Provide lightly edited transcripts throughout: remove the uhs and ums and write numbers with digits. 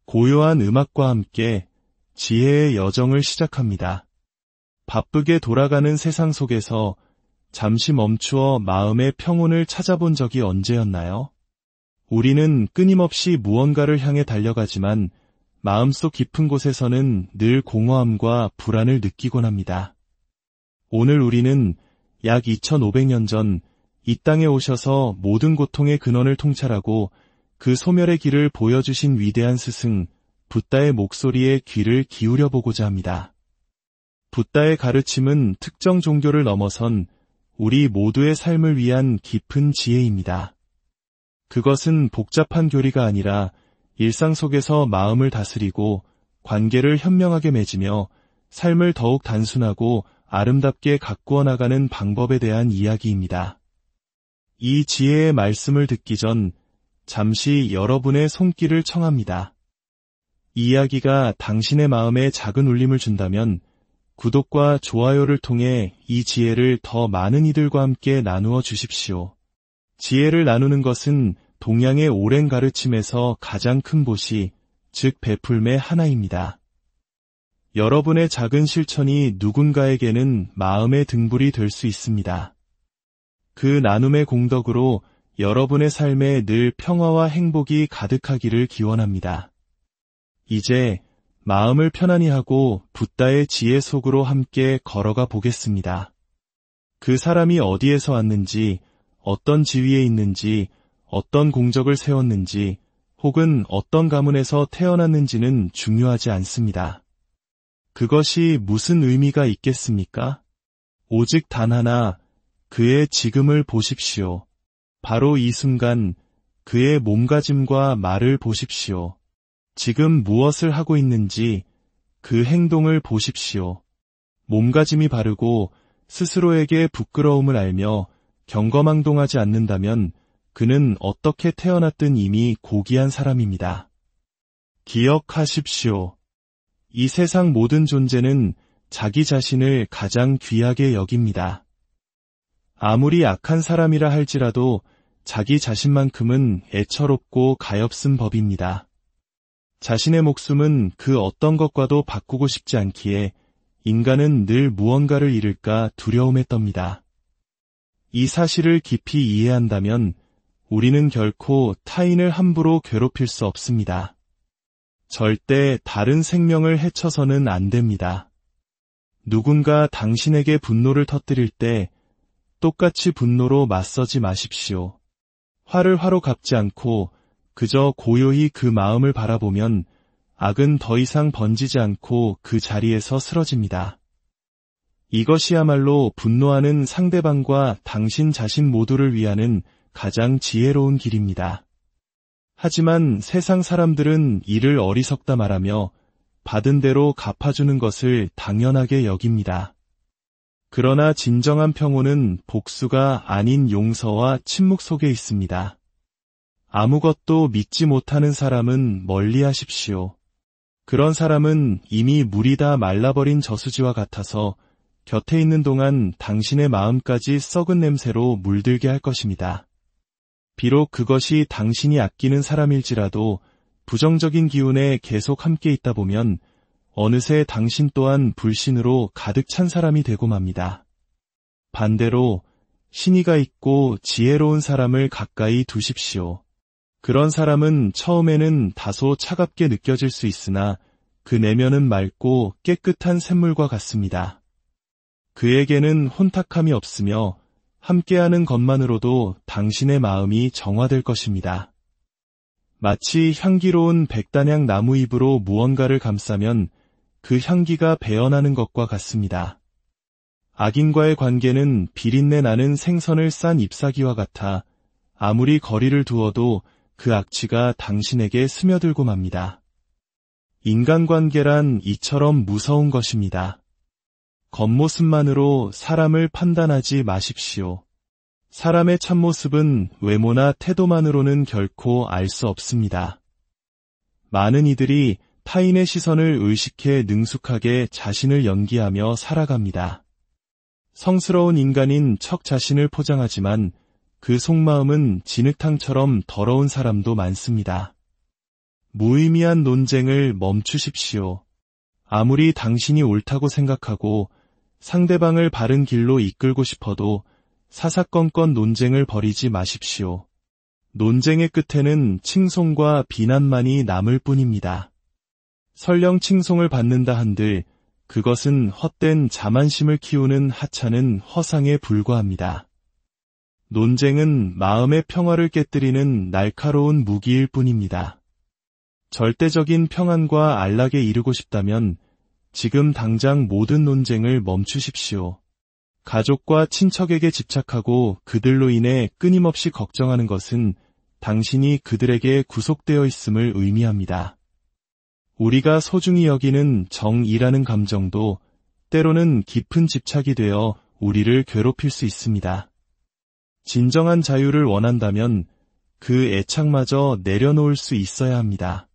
고요한 음악과 함께 지혜의 여정을 시작합니다. 바쁘게 돌아가는 세상 속에서 잠시 멈추어 마음의 평온을 찾아본 적이 언제였나요? 우리는 끊임없이 무언가를 향해 달려가지만 마음속 깊은 곳에서는 늘 공허함과 불안을 느끼곤 합니다. 오늘 우리는 약 2500년 전 이 땅에 오셔서 모든 고통의 근원을 통찰하고 그 소멸의 길을 보여주신 위대한 스승 붓다의 목소리에 귀를 기울여 보고자 합니다. 붓다의 가르침은 특정 종교를 넘어선 우리 모두의 삶을 위한 깊은 지혜입니다. 그것은 복잡한 교리가 아니라 일상 속에서 마음을 다스리고 관계를 현명하게 맺으며 삶을 더욱 단순하고 아름답게 가꾸어 나가는 방법에 대한 이야기입니다. 이 지혜의 말씀을 듣기 전 잠시 여러분의 손길을 청합니다. 이 이야기가 당신의 마음에 작은 울림을 준다면 구독과 좋아요를 통해 이 지혜를 더 많은 이들과 함께 나누어 주십시오. 지혜를 나누는 것은 동양의 오랜 가르침에서 가장 큰 보시, 즉 베풀매 하나입니다. 여러분의 작은 실천이 누군가에게는 마음의 등불이 될 수 있습니다. 그 나눔의 공덕으로 여러분의 삶에 늘 평화와 행복이 가득하기를 기원합니다. 이제 마음을 편안히 하고 붓다의 지혜 속으로 함께 걸어가 보겠습니다. 그 사람이 어디에서 왔는지, 어떤 지위에 있는지, 어떤 공적을 세웠는지, 혹은 어떤 가문에서 태어났는지는 중요하지 않습니다. 그것이 무슨 의미가 있겠습니까? 오직 단 하나, 그의 지금을 보십시오. 바로 이 순간 그의 몸가짐과 말을 보십시오. 지금 무엇을 하고 있는지 그 행동을 보십시오. 몸가짐이 바르고 스스로에게 부끄러움을 알며 경거망동하지 않는다면 그는 어떻게 태어났든 이미 고귀한 사람입니다. 기억하십시오. 이 세상 모든 존재는 자기 자신을 가장 귀하게 여깁니다. 아무리 악한 사람이라 할지라도 자기 자신만큼은 애처롭고 가엾은 법입니다. 자신의 목숨은 그 어떤 것과도 바꾸고 싶지 않기에 인간은 늘 무언가를 잃을까 두려움에 떱니다. 이 사실을 깊이 이해한다면 우리는 결코 타인을 함부로 괴롭힐 수 없습니다. 절대 다른 생명을 해쳐서는 안 됩니다. 누군가 당신에게 분노를 터뜨릴 때 똑같이 분노로 맞서지 마십시오. 화를 화로 갚지 않고 그저 고요히 그 마음을 바라보면 악은 더 이상 번지지 않고 그 자리에서 쓰러집니다. 이것이야말로 분노하는 상대방과 당신 자신 모두를 위하는 가장 지혜로운 길입니다. 하지만 세상 사람들은 이를 어리석다 말하며 받은 대로 갚아주는 것을 당연하게 여깁니다. 그러나 진정한 평온은 복수가 아닌 용서와 침묵 속에 있습니다. 아무것도 믿지 못하는 사람은 멀리하십시오. 그런 사람은 이미 물이 다 말라버린 저수지와 같아서 곁에 있는 동안 당신의 마음까지 썩은 냄새로 물들게 할 것입니다. 비록 그것이 당신이 아끼는 사람일지라도 부정적인 기운에 계속 함께 있다 보면 어느새 당신 또한 불신으로 가득 찬 사람이 되고 맙니다. 반대로 신의가 있고 지혜로운 사람을 가까이 두십시오. 그런 사람은 처음에는 다소 차갑게 느껴질 수 있으나 그 내면은 맑고 깨끗한 샘물과 같습니다. 그에게는 혼탁함이 없으며 함께하는 것만으로도 당신의 마음이 정화될 것입니다. 마치 향기로운 백단향 나무잎으로 무언가를 감싸면 그 향기가 배어나는 것과 같습니다. 악인과의 관계는 비린내 나는 생선을 싼 잎사귀와 같아 아무리 거리를 두어도 그 악취가 당신에게 스며들고 맙니다. 인간관계란 이처럼 무서운 것입니다. 겉모습만으로 사람을 판단하지 마십시오. 사람의 참모습은 외모나 태도만으로는 결코 알 수 없습니다. 많은 이들이 타인의 시선을 의식해 능숙하게 자신을 연기하며 살아갑니다. 성스러운 인간인 척 자신을 포장하지만 그 속마음은 진흙탕처럼 더러운 사람도 많습니다. 무의미한 논쟁을 멈추십시오. 아무리 당신이 옳다고 생각하고 상대방을 바른 길로 이끌고 싶어도 사사건건 논쟁을 벌이지 마십시오. 논쟁의 끝에는 칭송과 비난만이 남을 뿐입니다. 설령 칭송을 받는다 한들 그것은 헛된 자만심을 키우는 하찮은 허상에 불과합니다. 논쟁은 마음의 평화를 깨뜨리는 날카로운 무기일 뿐입니다. 절대적인 평안과 안락에 이르고 싶다면 지금 당장 모든 논쟁을 멈추십시오. 가족과 친척에게 집착하고 그들로 인해 끊임없이 걱정하는 것은 당신이 그들에게 구속되어 있음을 의미합니다. 우리가 소중히 여기는 정이라는 감정도 때로는 깊은 집착이 되어 우리를 괴롭힐 수 있습니다. 진정한 자유를 원한다면 그 애착마저 내려놓을 수 있어야 합니다.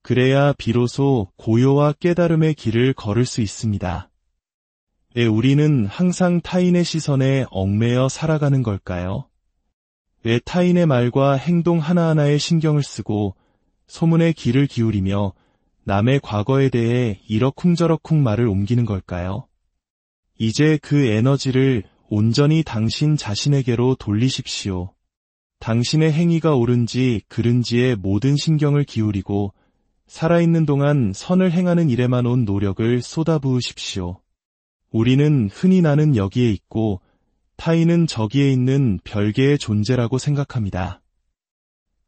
그래야 비로소 고요와 깨달음의 길을 걸을 수 있습니다. 왜 우리는 항상 타인의 시선에 얽매여 살아가는 걸까요? 왜 타인의 말과 행동 하나하나에 신경을 쓰고 소문에 귀를 기울이며 남의 과거에 대해 이러쿵저러쿵 말을 옮기는 걸까요? 이제 그 에너지를 온전히 당신 자신에게로 돌리십시오. 당신의 행위가 옳은지 그른지에 모든 신경을 기울이고 살아있는 동안 선을 행하는 일에만 온 노력을 쏟아부으십시오. 우리는 흔히 나는 여기에 있고 타인은 저기에 있는 별개의 존재라고 생각합니다.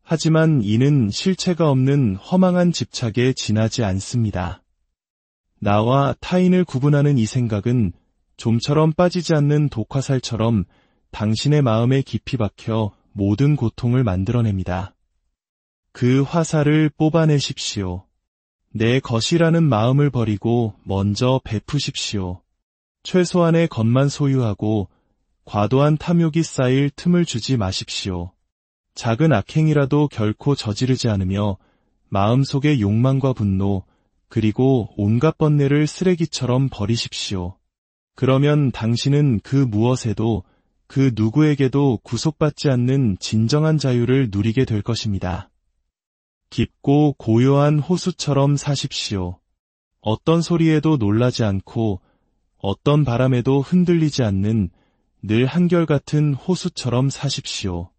하지만 이는 실체가 없는 허망한 집착에 지나지 않습니다. 나와 타인을 구분하는 이 생각은 좀처럼 빠지지 않는 독화살처럼 당신의 마음에 깊이 박혀 모든 고통을 만들어냅니다. 그 화살을 뽑아내십시오. 내 것이라는 마음을 버리고 먼저 베푸십시오. 최소한의 것만 소유하고 과도한 탐욕이 쌓일 틈을 주지 마십시오. 작은 악행이라도 결코 저지르지 않으며 마음속의 욕망과 분노 그리고 온갖 번뇌를 쓰레기처럼 버리십시오. 그러면 당신은 그 무엇에도 그 누구에게도 구속받지 않는 진정한 자유를 누리게 될 것입니다. 깊고 고요한 호수처럼 사십시오. 어떤 소리에도 놀라지 않고 어떤 바람에도 흔들리지 않는 늘 한결같은 호수처럼 사십시오.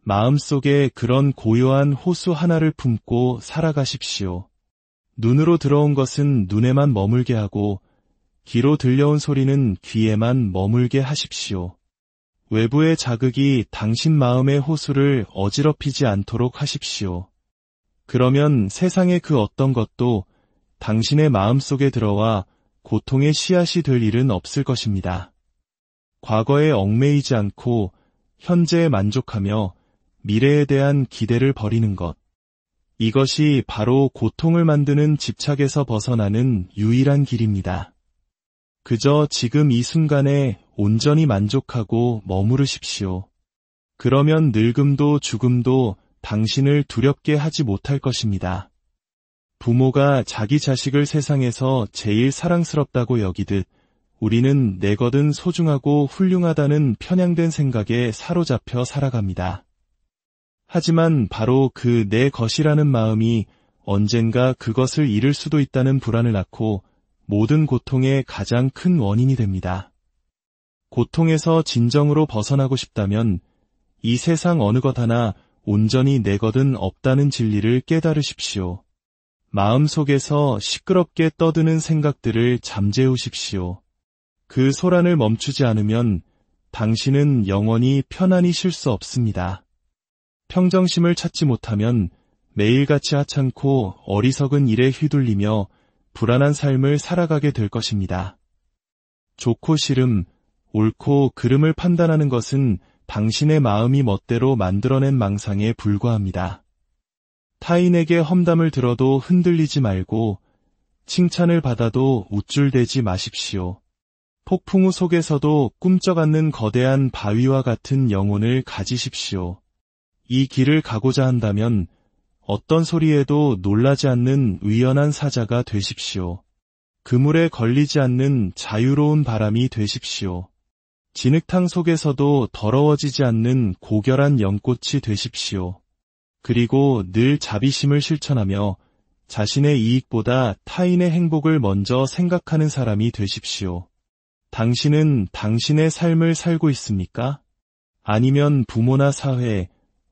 마음속에 그런 고요한 호수 하나를 품고 살아가십시오. 눈으로 들어온 것은 눈에만 머물게 하고 귀로 들려온 소리는 귀에만 머물게 하십시오. 외부의 자극이 당신 마음의 호수를 어지럽히지 않도록 하십시오. 그러면 세상의 그 어떤 것도 당신의 마음속에 들어와 고통의 씨앗이 될 일은 없을 것입니다. 과거에 얽매이지 않고 현재에 만족하며 미래에 대한 기대를 버리는 것. 이것이 바로 고통을 만드는 집착에서 벗어나는 유일한 길입니다. 그저 지금 이 순간에 온전히 만족하고 머무르십시오. 그러면 늙음도 죽음도 당신을 두렵게 하지 못할 것입니다. 부모가 자기 자식을 세상에서 제일 사랑스럽다고 여기듯 우리는 내 것은 소중하고 훌륭하다는 편향된 생각에 사로잡혀 살아갑니다. 하지만 바로 그 내 것이라는 마음이 언젠가 그것을 잃을 수도 있다는 불안을 낳고 모든 고통의 가장 큰 원인이 됩니다. 고통에서 진정으로 벗어나고 싶다면 이 세상 어느 것 하나 온전히 내 것은 없다는 진리를 깨달으십시오. 마음속에서 시끄럽게 떠드는 생각들을 잠재우십시오. 그 소란을 멈추지 않으면 당신은 영원히 편안히 쉴 수 없습니다. 평정심을 찾지 못하면 매일같이 하찮고 어리석은 일에 휘둘리며 불안한 삶을 살아가게 될 것입니다. 좋고 싫음, 옳고 그름을 판단하는 것은 당신의 마음이 멋대로 만들어낸 망상에 불과합니다. 타인에게 험담을 들어도 흔들리지 말고 칭찬을 받아도 우쭐대지 마십시오. 폭풍우 속에서도 꿈쩍 않는 거대한 바위와 같은 영혼을 가지십시오. 이 길을 가고자 한다면 어떤 소리에도 놀라지 않는 의연한 사자가 되십시오. 그물에 걸리지 않는 자유로운 바람이 되십시오. 진흙탕 속에서도 더러워지지 않는 고결한 연꽃이 되십시오. 그리고 늘 자비심을 실천하며 자신의 이익보다 타인의 행복을 먼저 생각하는 사람이 되십시오. 당신은 당신의 삶을 살고 있습니까? 아니면 부모나 사회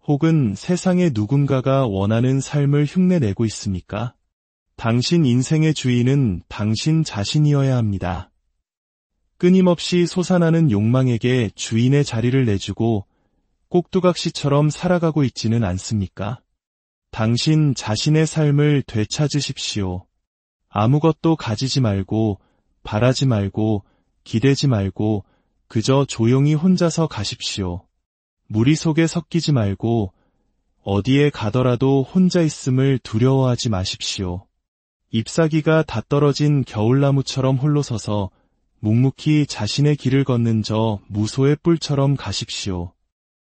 혹은 세상의 누군가가 원하는 삶을 흉내내고 있습니까? 당신 인생의 주인은 당신 자신이어야 합니다. 끊임없이 솟아나는 욕망에게 주인의 자리를 내주고 꼭두각시처럼 살아가고 있지는 않습니까? 당신 자신의 삶을 되찾으십시오. 아무것도 가지지 말고, 바라지 말고, 기대지 말고, 그저 조용히 혼자서 가십시오. 무리 속에 섞이지 말고, 어디에 가더라도 혼자 있음을 두려워하지 마십시오. 잎사귀가 다 떨어진 겨울나무처럼 홀로 서서 묵묵히 자신의 길을 걷는 저 무소의 뿔처럼 가십시오.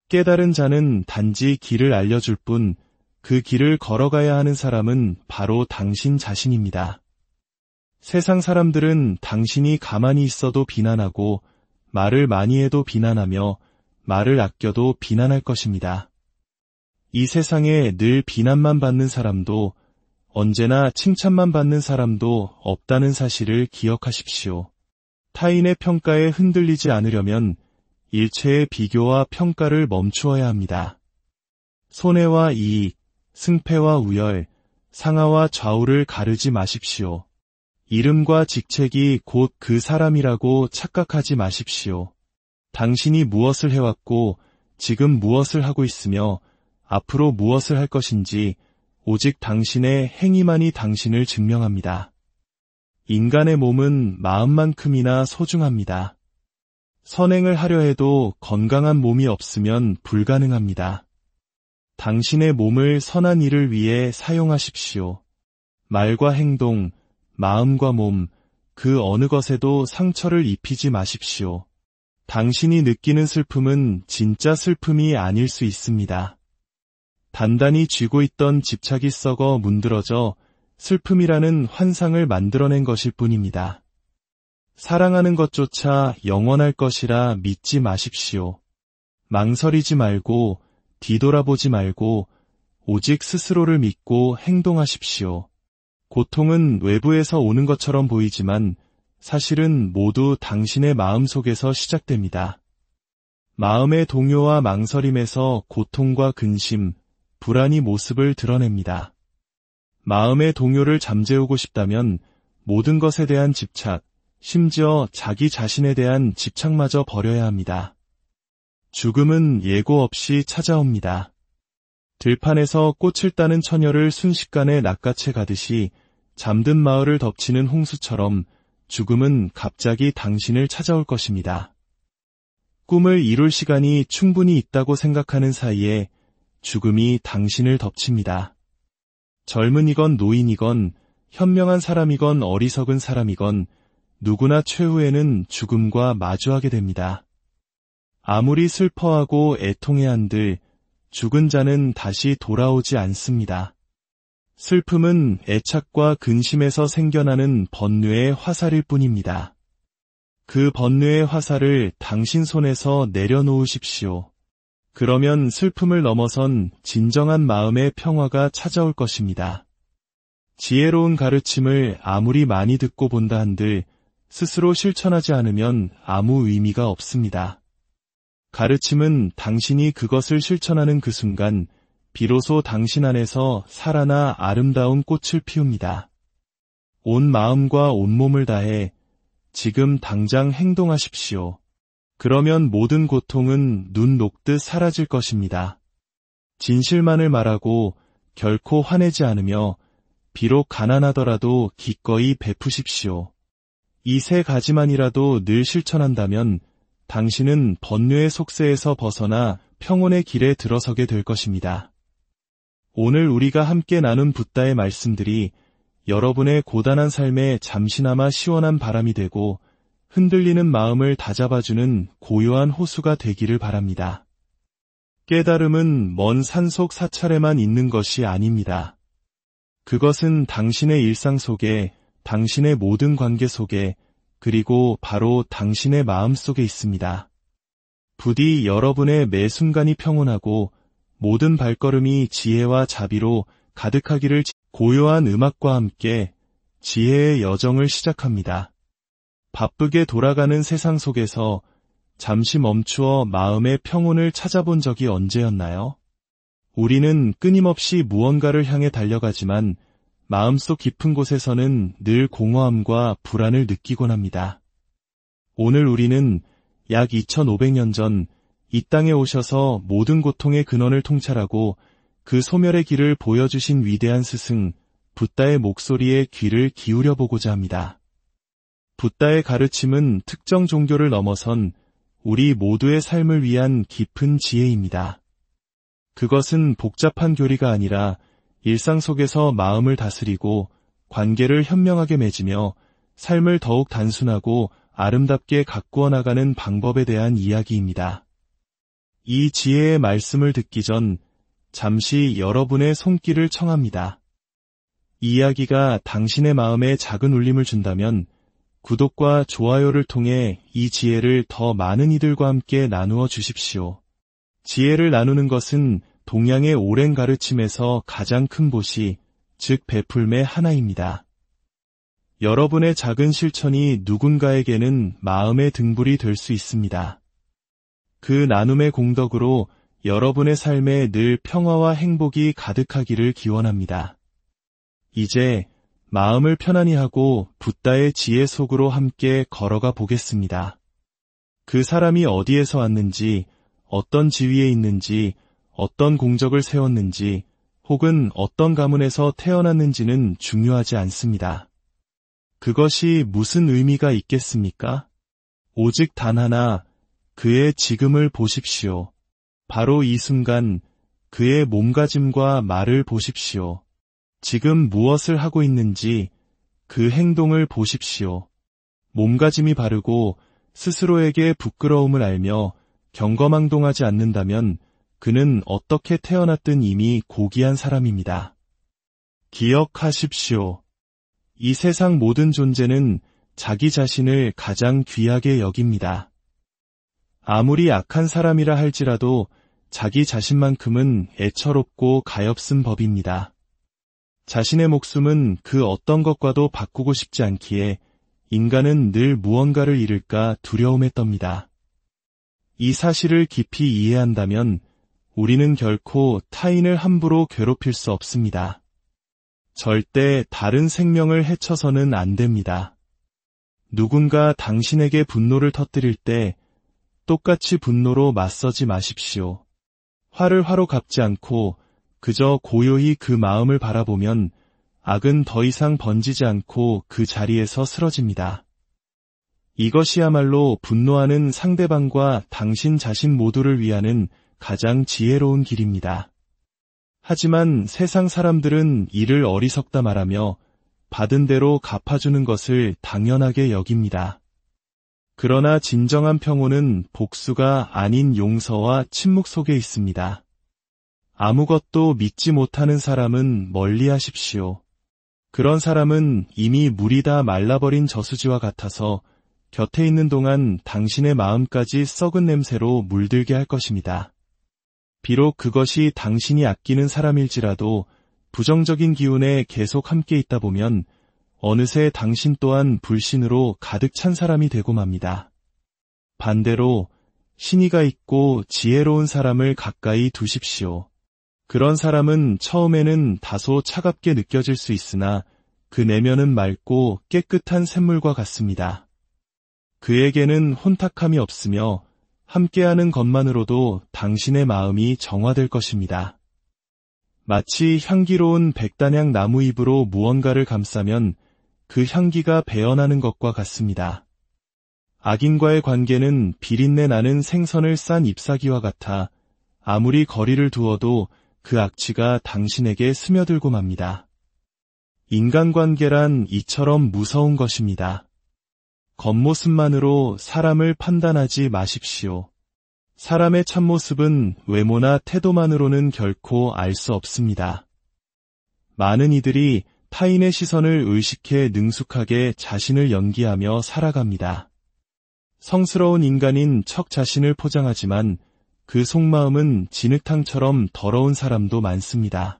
깨달은 자는 단지 길을 알려줄 뿐 그 길을 걸어가야 하는 사람은 바로 당신 자신입니다. 세상 사람들은 당신이 가만히 있어도 비난하고 말을 많이 해도 비난하며 말을 아껴도 비난할 것입니다. 이 세상에 늘 비난만 받는 사람도 언제나 칭찬만 받는 사람도 없다는 사실을 기억하십시오. 타인의 평가에 흔들리지 않으려면 일체의 비교와 평가를 멈추어야 합니다. 손해와 이익, 승패와 우열, 상하와 좌우를 가르지 마십시오. 이름과 직책이 곧 그 사람이라고 착각하지 마십시오. 당신이 무엇을 해왔고 지금 무엇을 하고 있으며 앞으로 무엇을 할 것인지 오직 당신의 행위만이 당신을 증명합니다. 인간의 몸은 마음만큼이나 소중합니다. 선행을 하려 해도 건강한 몸이 없으면 불가능합니다. 당신의 몸을 선한 일을 위해 사용하십시오. 말과 행동, 마음과 몸, 그 어느 것에도 상처를 입히지 마십시오. 당신이 느끼는 슬픔은 진짜 슬픔이 아닐 수 있습니다. 단단히 쥐고 있던 집착이 썩어 문드러져 슬픔이라는 환상을 만들어낸 것일 뿐입니다. 사랑하는 것조차 영원할 것이라 믿지 마십시오. 망설이지 말고 뒤돌아보지 말고 오직 스스로를 믿고 행동하십시오. 고통은 외부에서 오는 것처럼 보이지만 사실은 모두 당신의 마음 속에서 시작됩니다. 마음의 동요와 망설임에서 고통과 근심, 불안이 모습을 드러냅니다. 마음의 동요를 잠재우고 싶다면 모든 것에 대한 집착, 심지어 자기 자신에 대한 집착마저 버려야 합니다. 죽음은 예고 없이 찾아옵니다. 들판에서 꽃을 따는 처녀를 순식간에 낚아채 가듯이 잠든 마을을 덮치는 홍수처럼 죽음은 갑자기 당신을 찾아올 것입니다. 꿈을 이룰 시간이 충분히 있다고 생각하는 사이에 죽음이 당신을 덮칩니다. 젊은이건 노인이건 현명한 사람이건 어리석은 사람이건 누구나 최후에는 죽음과 마주하게 됩니다. 아무리 슬퍼하고 애통해야 한들 죽은 자는 다시 돌아오지 않습니다. 슬픔은 애착과 근심에서 생겨나는 번뇌의 화살일 뿐입니다. 그 번뇌의 화살을 당신 손에서 내려놓으십시오. 그러면 슬픔을 넘어선 진정한 마음의 평화가 찾아올 것입니다. 지혜로운 가르침을 아무리 많이 듣고 본다 한들 스스로 실천하지 않으면 아무 의미가 없습니다. 가르침은 당신이 그것을 실천하는 그 순간 비로소 당신 안에서 살아나 아름다운 꽃을 피웁니다. 온 마음과 온 몸을 다해 지금 당장 행동하십시오. 그러면 모든 고통은 눈 녹듯 사라질 것입니다. 진실만을 말하고 결코 화내지 않으며 비록 가난하더라도 기꺼이 베푸십시오. 이 세 가지만이라도 늘 실천한다면 당신은 번뇌의 속세에서 벗어나 평온의 길에 들어서게 될 것입니다. 오늘 우리가 함께 나눈 붓다의 말씀들이 여러분의 고단한 삶에 잠시나마 시원한 바람이 되고 흔들리는 마음을 다잡아주는 고요한 호수가 되기를 바랍니다. 깨달음은 먼 산속 사찰에만 있는 것이 아닙니다. 그것은 당신의 일상 속에, 당신의 모든 관계 속에, 그리고 바로 당신의 마음 속에 있습니다. 부디 여러분의 매 순간이 평온하고 모든 발걸음이 지혜와 자비로 가득하기를 고요한 음악과 함께 지혜의 여정을 시작합니다. 바쁘게 돌아가는 세상 속에서 잠시 멈추어 마음의 평온을 찾아본 적이 언제였나요? 우리는 끊임없이 무언가를 향해 달려가지만 마음속 깊은 곳에서는 늘 공허함과 불안을 느끼곤 합니다. 오늘 우리는 약 2500년 전 이 땅에 오셔서 모든 고통의 근원을 통찰하고 그 소멸의 길을 보여주신 위대한 스승 붓다의 목소리에 귀를 기울여 보고자 합니다. 붓다의 가르침은 특정 종교를 넘어선 우리 모두의 삶을 위한 깊은 지혜입니다. 그것은 복잡한 교리가 아니라 일상 속에서 마음을 다스리고 관계를 현명하게 맺으며 삶을 더욱 단순하고 아름답게 가꾸어 나가는 방법에 대한 이야기입니다. 이 지혜의 말씀을 듣기 전 잠시 여러분의 손길을 청합니다. 이 이야기가 당신의 마음에 작은 울림을 준다면 구독과 좋아요를 통해 이 지혜를 더 많은 이들과 함께 나누어 주십시오. 지혜를 나누는 것은 동양의 오랜 가르침에서 가장 큰 보시, 즉 베풀매 하나입니다. 여러분의 작은 실천이 누군가에게는 마음의 등불이 될 수 있습니다. 그 나눔의 공덕으로 여러분의 삶에 늘 평화와 행복이 가득하기를 기원합니다. 이제 마음을 편안히 하고 붓다의 지혜 속으로 함께 걸어가 보겠습니다. 그 사람이 어디에서 왔는지, 어떤 지위에 있는지, 어떤 공적을 세웠는지, 혹은 어떤 가문에서 태어났는지는 중요하지 않습니다. 그것이 무슨 의미가 있겠습니까? 오직 단 하나, 그의 지금을 보십시오. 바로 이 순간 그의 몸가짐과 말을 보십시오. 지금 무엇을 하고 있는지 그 행동을 보십시오. 몸가짐이 바르고 스스로에게 부끄러움을 알며 경거망동하지 않는다면 그는 어떻게 태어났든 이미 고귀한 사람입니다. 기억하십시오. 이 세상 모든 존재는 자기 자신을 가장 귀하게 여깁니다. 아무리 악한 사람이라 할지라도 자기 자신만큼은 애처롭고 가엾은 법입니다. 자신의 목숨은 그 어떤 것과도 바꾸고 싶지 않기에 인간은 늘 무언가를 잃을까 두려움에 떱니다. 이 사실을 깊이 이해한다면 우리는 결코 타인을 함부로 괴롭힐 수 없습니다. 절대 다른 생명을 해쳐서는 안 됩니다. 누군가 당신에게 분노를 터뜨릴 때 똑같이 분노로 맞서지 마십시오. 화를 화로 갚지 않고 그저 고요히 그 마음을 바라보면 악은 더 이상 번지지 않고 그 자리에서 쓰러집니다. 이것이야말로 분노하는 상대방과 당신 자신 모두를 위하는 가장 지혜로운 길입니다. 하지만 세상 사람들은 이를 어리석다 말하며 받은 대로 갚아주는 것을 당연하게 여깁니다. 그러나 진정한 평온은 복수가 아닌 용서와 침묵 속에 있습니다. 아무것도 믿지 못하는 사람은 멀리하십시오. 그런 사람은 이미 물이 다 말라버린 저수지와 같아서 곁에 있는 동안 당신의 마음까지 썩은 냄새로 물들게 할 것입니다. 비록 그것이 당신이 아끼는 사람일지라도 부정적인 기운에 계속 함께 있다 보면 어느새 당신 또한 불신으로 가득 찬 사람이 되고 맙니다. 반대로 신의가 있고 지혜로운 사람을 가까이 두십시오. 그런 사람은 처음에는 다소 차갑게 느껴질 수 있으나 그 내면은 맑고 깨끗한 샘물과 같습니다. 그에게는 혼탁함이 없으며 함께하는 것만으로도 당신의 마음이 정화될 것입니다. 마치 향기로운 백단향 나무잎으로 무언가를 감싸면 그 향기가 배어나는 것과 같습니다. 악인과의 관계는 비린내 나는 생선을 싼 잎사귀와 같아 아무리 거리를 두어도 그 악취가 당신에게 스며들고 맙니다. 인간관계란 이처럼 무서운 것입니다. 겉모습만으로 사람을 판단하지 마십시오. 사람의 참모습은 외모나 태도만으로는 결코 알 수 없습니다. 많은 이들이 타인의 시선을 의식해 능숙하게 자신을 연기하며 살아갑니다. 성스러운 인간인 척 자신을 포장하지만 그 속마음은 진흙탕처럼 더러운 사람도 많습니다.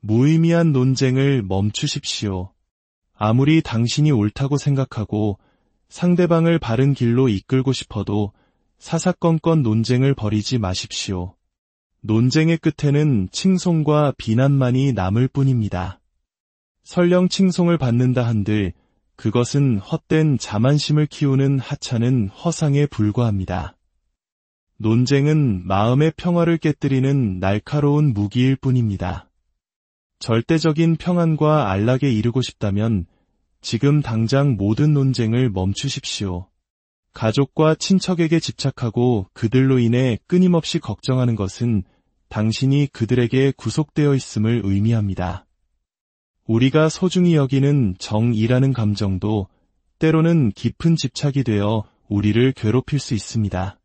무의미한 논쟁을 멈추십시오. 아무리 당신이 옳다고 생각하고 상대방을 바른 길로 이끌고 싶어도 사사건건 논쟁을 벌이지 마십시오. 논쟁의 끝에는 칭송과 비난만이 남을 뿐입니다. 설령 칭송을 받는다 한들 그것은 헛된 자만심을 키우는 하찮은 허상에 불과합니다. 논쟁은 마음의 평화를 깨뜨리는 날카로운 무기일 뿐입니다. 절대적인 평안과 안락에 이르고 싶다면 지금 당장 모든 논쟁을 멈추십시오. 가족과 친척에게 집착하고 그들로 인해 끊임없이 걱정하는 것은 당신이 그들에게 구속되어 있음을 의미합니다. 우리가 소중히 여기는 정이라는 감정도 때로는 깊은 집착이 되어 우리를 괴롭힐 수 있습니다.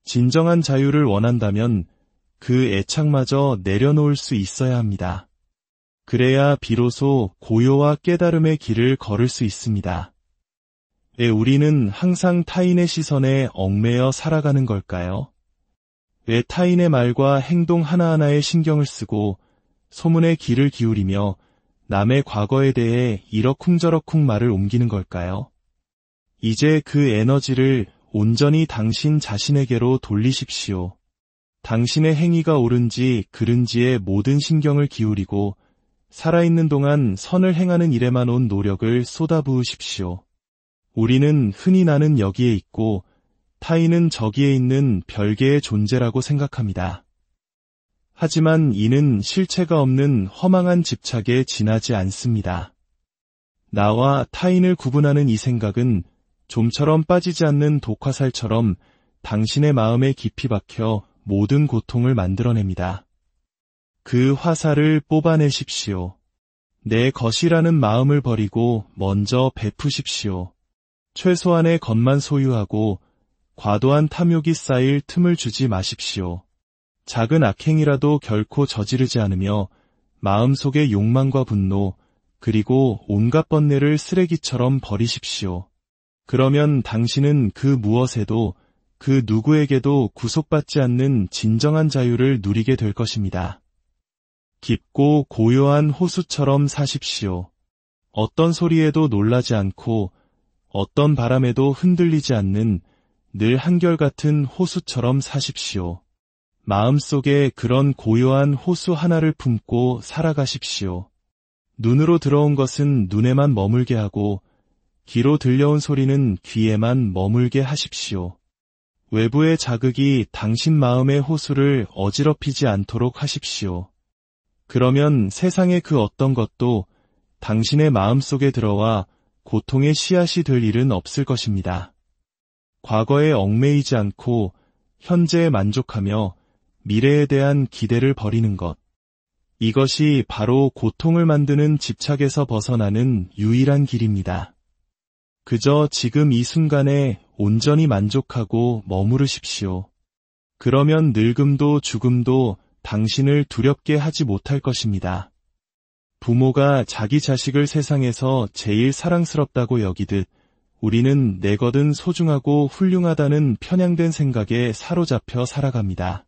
진정한 자유를 원한다면 그 애착마저 내려놓을 수 있어야 합니다. 그래야 비로소 고요와 깨달음의 길을 걸을 수 있습니다. 왜 우리는 항상 타인의 시선에 얽매여 살아가는 걸까요? 왜 타인의 말과 행동 하나하나에 신경을 쓰고 소문에 귀를 기울이며 남의 과거에 대해 이러쿵저러쿵 말을 옮기는 걸까요? 이제 그 에너지를 온전히 당신 자신에게로 돌리십시오. 당신의 행위가 옳은지 그른지에 모든 신경을 기울이고 살아있는 동안 선을 행하는 일에만 온 노력을 쏟아부으십시오. 우리는 흔히 나는 여기에 있고 타인은 저기에 있는 별개의 존재라고 생각합니다. 하지만 이는 실체가 없는 허망한 집착에 지나지 않습니다. 나와 타인을 구분하는 이 생각은 좀처럼 빠지지 않는 독화살처럼 당신의 마음에 깊이 박혀 모든 고통을 만들어냅니다. 그 화살을 뽑아내십시오. 내 것이라는 마음을 버리고 먼저 베푸십시오. 최소한의 것만 소유하고 과도한 탐욕이 쌓일 틈을 주지 마십시오. 작은 악행이라도 결코 저지르지 않으며 마음속의 욕망과 분노 그리고 온갖 번뇌를 쓰레기처럼 버리십시오. 그러면 당신은 그 무엇에도 그 누구에게도 구속받지 않는 진정한 자유를 누리게 될 것입니다. 깊고 고요한 호수처럼 사십시오. 어떤 소리에도 놀라지 않고 어떤 바람에도 흔들리지 않는 늘 한결같은 호수처럼 사십시오. 마음속에 그런 고요한 호수 하나를 품고 살아가십시오. 눈으로 들어온 것은 눈에만 머물게 하고 귀로 들려온 소리는 귀에만 머물게 하십시오. 외부의 자극이 당신 마음의 호수를 어지럽히지 않도록 하십시오. 그러면 세상의 그 어떤 것도 당신의 마음속에 들어와 고통의 씨앗이 될 일은 없을 것입니다. 과거에 얽매이지 않고 현재에 만족하며 미래에 대한 기대를 버리는 것. 이것이 바로 고통을 만드는 집착에서 벗어나는 유일한 길입니다. 그저 지금 이 순간에 온전히 만족하고 머무르십시오. 그러면 늙음도 죽음도 당신을 두렵게 하지 못할 것입니다. 부모가 자기 자식을 세상에서 제일 사랑스럽다고 여기듯 우리는 내 것은 소중하고 훌륭하다는 편향된 생각에 사로잡혀 살아갑니다.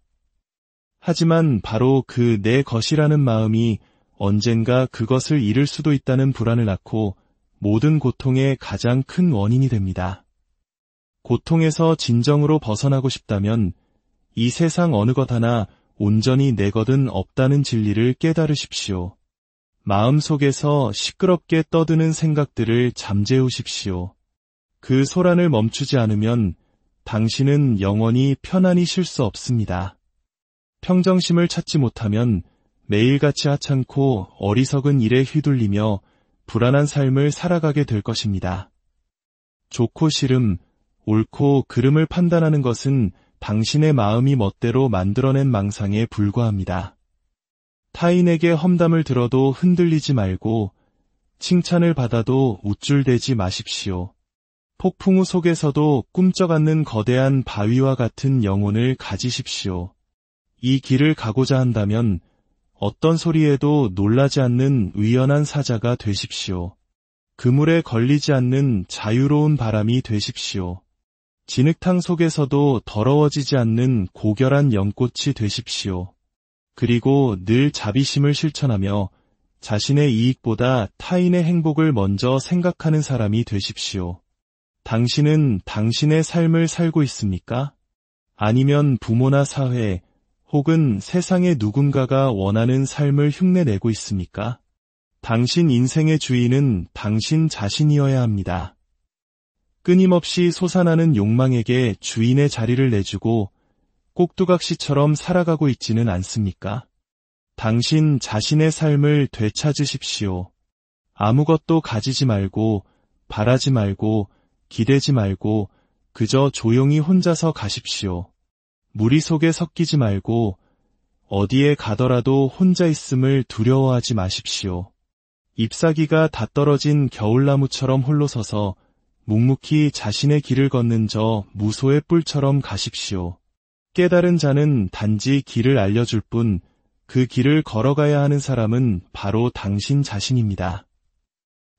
하지만 바로 그 내 것이라는 마음이 언젠가 그것을 잃을 수도 있다는 불안을 낳고 모든 고통의 가장 큰 원인이 됩니다. 고통에서 진정으로 벗어나고 싶다면 이 세상 어느 것 하나 온전히 내 것은 없다는 진리를 깨달으십시오. 마음속에서 시끄럽게 떠드는 생각들을 잠재우십시오. 그 소란을 멈추지 않으면 당신은 영원히 편안히 쉴 수 없습니다. 평정심을 찾지 못하면 매일같이 하찮고 어리석은 일에 휘둘리며 불안한 삶을 살아가게 될 것입니다. 좋고 싫음, 옳고 그름을 판단하는 것은 당신의 마음이 멋대로 만들어낸 망상에 불과합니다. 타인에게 험담을 들어도 흔들리지 말고 칭찬을 받아도 우쭐대지 마십시오. 폭풍우 속에서도 꿈쩍 않는 거대한 바위와 같은 영혼을 가지십시오. 이 길을 가고자 한다면 어떤 소리에도 놀라지 않는 의연한 사자가 되십시오. 그물에 걸리지 않는 자유로운 바람이 되십시오. 진흙탕 속에서도 더러워지지 않는 고결한 연꽃이 되십시오. 그리고 늘 자비심을 실천하며 자신의 이익보다 타인의 행복을 먼저 생각하는 사람이 되십시오. 당신은 당신의 삶을 살고 있습니까? 아니면 부모나 사회 혹은 세상의 누군가가 원하는 삶을 흉내내고 있습니까? 당신 인생의 주인은 당신 자신이어야 합니다. 끊임없이 솟아나는 욕망에게 주인의 자리를 내주고 꼭두각시처럼 살아가고 있지는 않습니까? 당신 자신의 삶을 되찾으십시오. 아무것도 가지지 말고, 바라지 말고, 기대지 말고, 그저 조용히 혼자서 가십시오. 무리 속에 섞이지 말고, 어디에 가더라도 혼자 있음을 두려워하지 마십시오. 잎사귀가 다 떨어진 겨울나무처럼 홀로 서서 묵묵히 자신의 길을 걷는 저 무소의 뿔처럼 가십시오. 깨달은 자는 단지 길을 알려줄 뿐 그 길을 걸어가야 하는 사람은 바로 당신 자신입니다.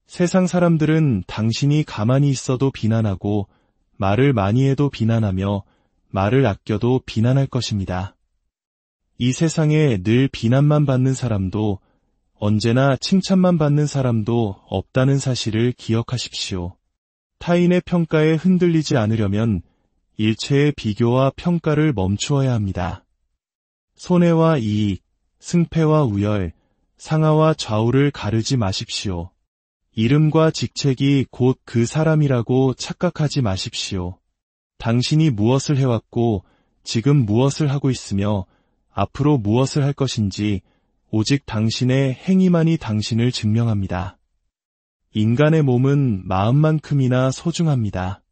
세상 사람들은 당신이 가만히 있어도 비난하고 말을 많이 해도 비난하며 말을 아껴도 비난할 것입니다. 이 세상에 늘 비난만 받는 사람도 언제나 칭찬만 받는 사람도 없다는 사실을 기억하십시오. 타인의 평가에 흔들리지 않으려면 일체의 비교와 평가를 멈추어야 합니다. 손해와 이익, 승패와 우열, 상하와 좌우를 가르지 마십시오. 이름과 직책이 곧 그 사람이라고 착각하지 마십시오. 당신이 무엇을 해왔고 지금 무엇을 하고 있으며 앞으로 무엇을 할 것인지 오직 당신의 행위만이 당신을 증명합니다. 인간의 몸은 마음만큼이나 소중합니다.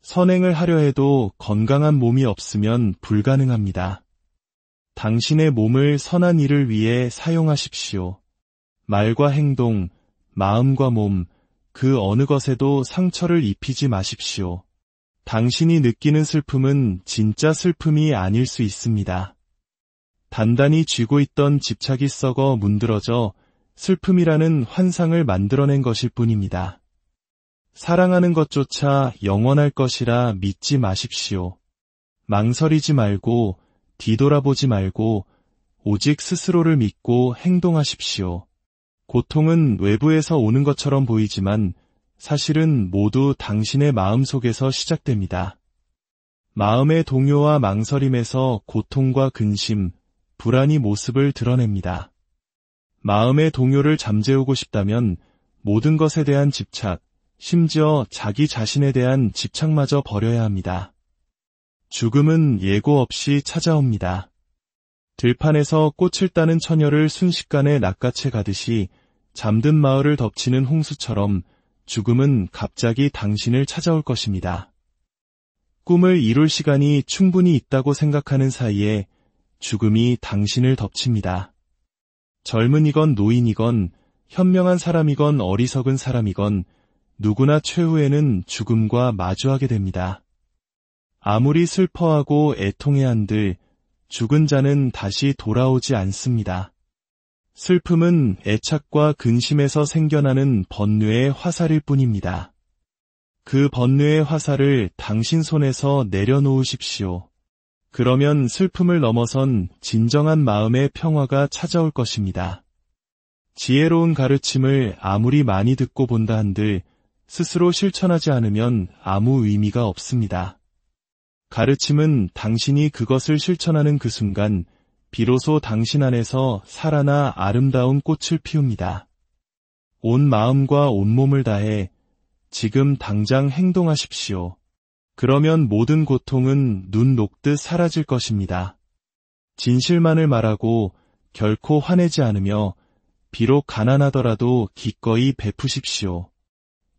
선행을 하려 해도 건강한 몸이 없으면 불가능합니다. 당신의 몸을 선한 일을 위해 사용하십시오. 말과 행동, 마음과 몸, 그 어느 것에도 상처를 입히지 마십시오. 당신이 느끼는 슬픔은 진짜 슬픔이 아닐 수 있습니다. 단단히 쥐고 있던 집착이 썩어 문드러져 슬픔이라는 환상을 만들어낸 것일 뿐입니다. 사랑하는 것조차 영원할 것이라 믿지 마십시오. 망설이지 말고 뒤돌아보지 말고 오직 스스로를 믿고 행동하십시오. 고통은 외부에서 오는 것처럼 보이지만 사실은 모두 당신의 마음 속에서 시작됩니다. 마음의 동요와 망설임에서 고통과 근심, 불안이 모습을 드러냅니다. 마음의 동요를 잠재우고 싶다면 모든 것에 대한 집착, 심지어 자기 자신에 대한 집착마저 버려야 합니다. 죽음은 예고 없이 찾아옵니다. 들판에서 꽃을 따는 처녀를 순식간에 낚아채 가듯이 잠든 마을을 덮치는 홍수처럼 죽음은 갑자기 당신을 찾아올 것입니다. 꿈을 이룰 시간이 충분히 있다고 생각하는 사이에 죽음이 당신을 덮칩니다. 젊은이건 노인이건 현명한 사람이건 어리석은 사람이건 누구나 최후에는 죽음과 마주하게 됩니다. 아무리 슬퍼하고 애통해야 한들 죽은 자는 다시 돌아오지 않습니다. 슬픔은 애착과 근심에서 생겨나는 번뇌의 화살일 뿐입니다. 그 번뇌의 화살을 당신 손에서 내려놓으십시오. 그러면 슬픔을 넘어선 진정한 마음의 평화가 찾아올 것입니다. 지혜로운 가르침을 아무리 많이 듣고 본다 한들 스스로 실천하지 않으면 아무 의미가 없습니다. 가르침은 당신이 그것을 실천하는 그 순간 비로소 당신 안에서 살아나 아름다운 꽃을 피웁니다. 온 마음과 온 몸을 다해 지금 당장 행동하십시오. 그러면 모든 고통은 눈 녹듯 사라질 것입니다. 진실만을 말하고 결코 화내지 않으며 비록 가난하더라도 기꺼이 베푸십시오.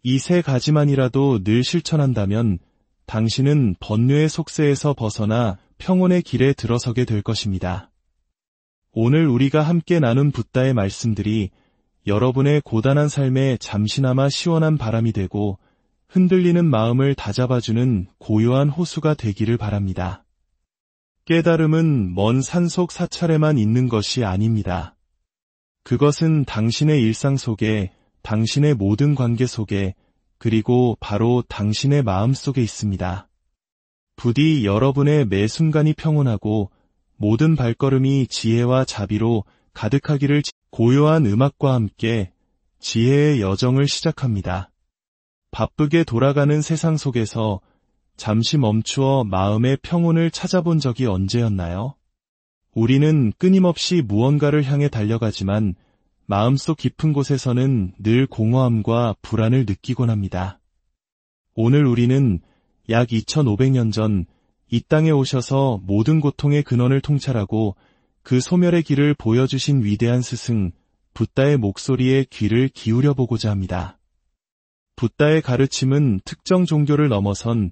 이 세 가지만이라도 늘 실천한다면 당신은 번뇌의 속세에서 벗어나 평온의 길에 들어서게 될 것입니다. 오늘 우리가 함께 나눈 붓다의 말씀들이 여러분의 고단한 삶에 잠시나마 시원한 바람이 되고 흔들리는 마음을 다잡아주는 고요한 호수가 되기를 바랍니다. 깨달음은 먼 산속 사찰에만 있는 것이 아닙니다. 그것은 당신의 일상 속에, 당신의 모든 관계 속에, 그리고 바로 당신의 마음 속에 있습니다. 부디 여러분의 매 순간이 평온하고 모든 발걸음이 지혜와 자비로 가득하기를. 고요한 음악과 함께 지혜의 여정을 시작합니다. 바쁘게 돌아가는 세상 속에서 잠시 멈추어 마음의 평온을 찾아본 적이 언제였나요? 우리는 끊임없이 무언가를 향해 달려가지만 마음속 깊은 곳에서는 늘 공허함과 불안을 느끼곤 합니다. 오늘 우리는 약 2500년 전 이 땅에 오셔서 모든 고통의 근원을 통찰하고 그 소멸의 길을 보여주신 위대한 스승 붓다의 목소리에 귀를 기울여 보고자 합니다. 붓다의 가르침은 특정 종교를 넘어선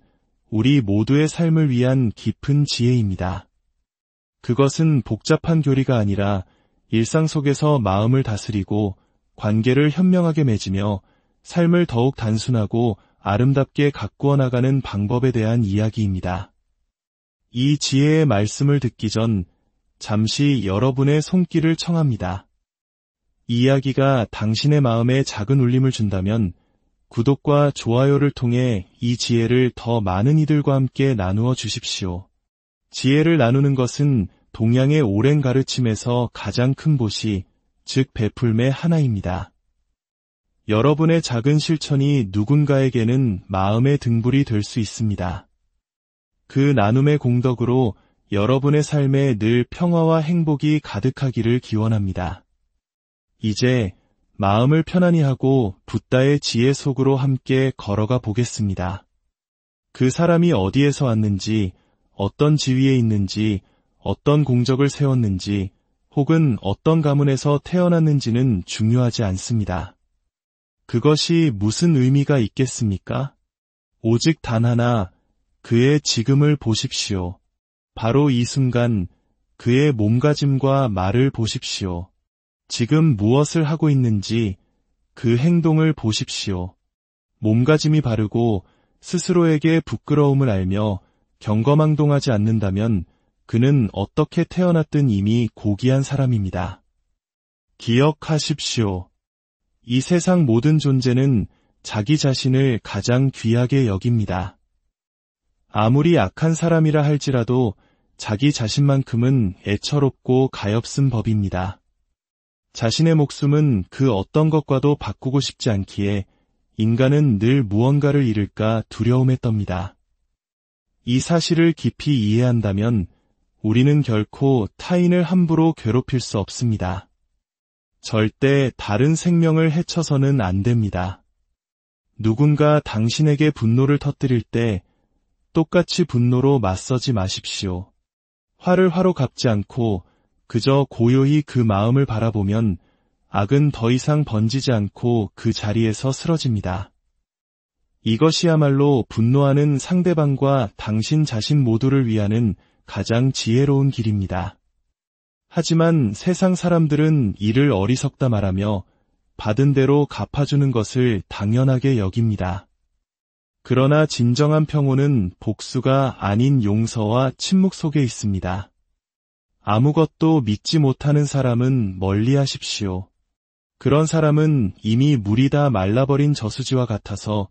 우리 모두의 삶을 위한 깊은 지혜입니다. 그것은 복잡한 교리가 아니라 일상 속에서 마음을 다스리고 관계를 현명하게 맺으며 삶을 더욱 단순하고 아름답게 가꾸어 나가는 방법에 대한 이야기입니다. 이 지혜의 말씀을 듣기 전 잠시 여러분의 손길을 청합니다. 이 이야기가 당신의 마음에 작은 울림을 준다면 구독과 좋아요를 통해 이 지혜를 더 많은 이들과 함께 나누어 주십시오. 지혜를 나누는 것은 동양의 오랜 가르침에서 가장 큰 보시, 즉 베풀매 하나입니다. 여러분의 작은 실천이 누군가에게는 마음의 등불이 될 수 있습니다. 그 나눔의 공덕으로 여러분의 삶에 늘 평화와 행복이 가득하기를 기원합니다. 이제 마음을 편안히 하고 붓다의 지혜 속으로 함께 걸어가 보겠습니다. 그 사람이 어디에서 왔는지, 어떤 지위에 있는지, 어떤 공적을 세웠는지, 혹은 어떤 가문에서 태어났는지는 중요하지 않습니다. 그것이 무슨 의미가 있겠습니까? 오직 단 하나, 그의 지금을 보십시오. 바로 이 순간 그의 몸가짐과 말을 보십시오. 지금 무엇을 하고 있는지 그 행동을 보십시오. 몸가짐이 바르고 스스로에게 부끄러움을 알며 경거망동하지 않는다면 그는 어떻게 태어났든 이미 고귀한 사람입니다. 기억하십시오. 이 세상 모든 존재는 자기 자신을 가장 귀하게 여깁니다. 아무리 악한 사람이라 할지라도 자기 자신만큼은 애처롭고 가엾은 법입니다. 자신의 목숨은 그 어떤 것과도 바꾸고 싶지 않기에 인간은 늘 무언가를 잃을까 두려움에 떱니다. 이 사실을 깊이 이해한다면 우리는 결코 타인을 함부로 괴롭힐 수 없습니다. 절대 다른 생명을 해쳐서는 안 됩니다. 누군가 당신에게 분노를 터뜨릴 때 똑같이 분노로 맞서지 마십시오. 화를 화로 갚지 않고 그저 고요히 그 마음을 바라보면 악은 더 이상 번지지 않고 그 자리에서 쓰러집니다. 이것이야말로 분노하는 상대방과 당신 자신 모두를 위하는 가장 지혜로운 길입니다. 하지만 세상 사람들은 이를 어리석다 말하며 받은 대로 갚아주는 것을 당연하게 여깁니다. 그러나 진정한 평온은 복수가 아닌 용서와 침묵 속에 있습니다. 아무것도 믿지 못하는 사람은 멀리하십시오. 그런 사람은 이미 물이 다 말라버린 저수지와 같아서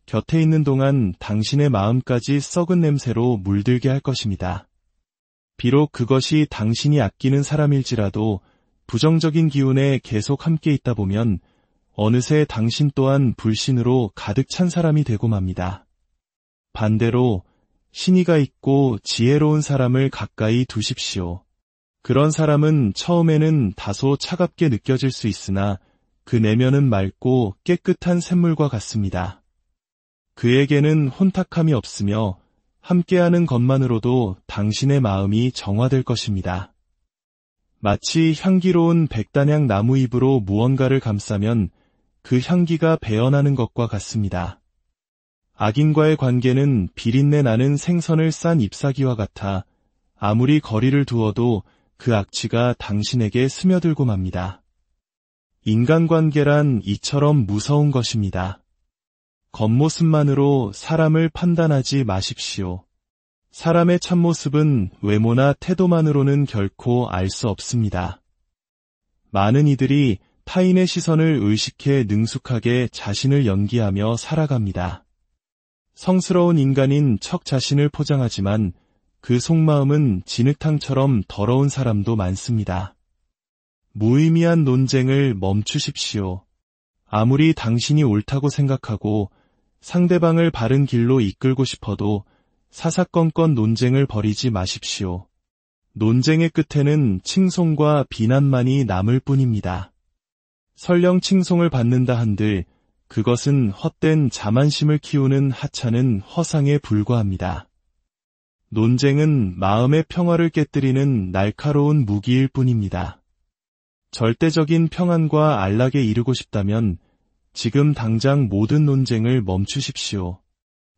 곁에 있는 동안 당신의 마음까지 썩은 냄새로 물들게 할 것입니다. 비록 그것이 당신이 아끼는 사람일지라도 부정적인 기운에 계속 함께 있다 보면 어느새 당신 또한 불신으로 가득 찬 사람이 되고 맙니다. 반대로 신의가 있고 지혜로운 사람을 가까이 두십시오. 그런 사람은 처음에는 다소 차갑게 느껴질 수 있으나 그 내면은 맑고 깨끗한 샘물과 같습니다. 그에게는 혼탁함이 없으며 함께하는 것만으로도 당신의 마음이 정화될 것입니다. 마치 향기로운 백단향 나무잎으로 무언가를 감싸면 그 향기가 배어나는 것과 같습니다. 악인과의 관계는 비린내 나는 생선을 싼 잎사귀와 같아 아무리 거리를 두어도 그 악취가 당신에게 스며들고 맙니다. 인간관계란 이처럼 무서운 것입니다. 겉모습만으로 사람을 판단하지 마십시오. 사람의 참모습은 외모나 태도만으로는 결코 알 수 없습니다. 많은 이들이 타인의 시선을 의식해 능숙하게 자신을 연기하며 살아갑니다. 성스러운 인간인 척 자신을 포장하지만 그 속마음은 진흙탕처럼 더러운 사람도 많습니다. 무의미한 논쟁을 멈추십시오. 아무리 당신이 옳다고 생각하고 상대방을 바른 길로 이끌고 싶어도 사사건건 논쟁을 벌이지 마십시오. 논쟁의 끝에는 칭송과 비난만이 남을 뿐입니다. 설령 칭송을 받는다 한들 그것은 헛된 자만심을 키우는 하찮은 허상에 불과합니다. 논쟁은 마음의 평화를 깨뜨리는 날카로운 무기일 뿐입니다. 절대적인 평안과 안락에 이르고 싶다면 지금 당장 모든 논쟁을 멈추십시오.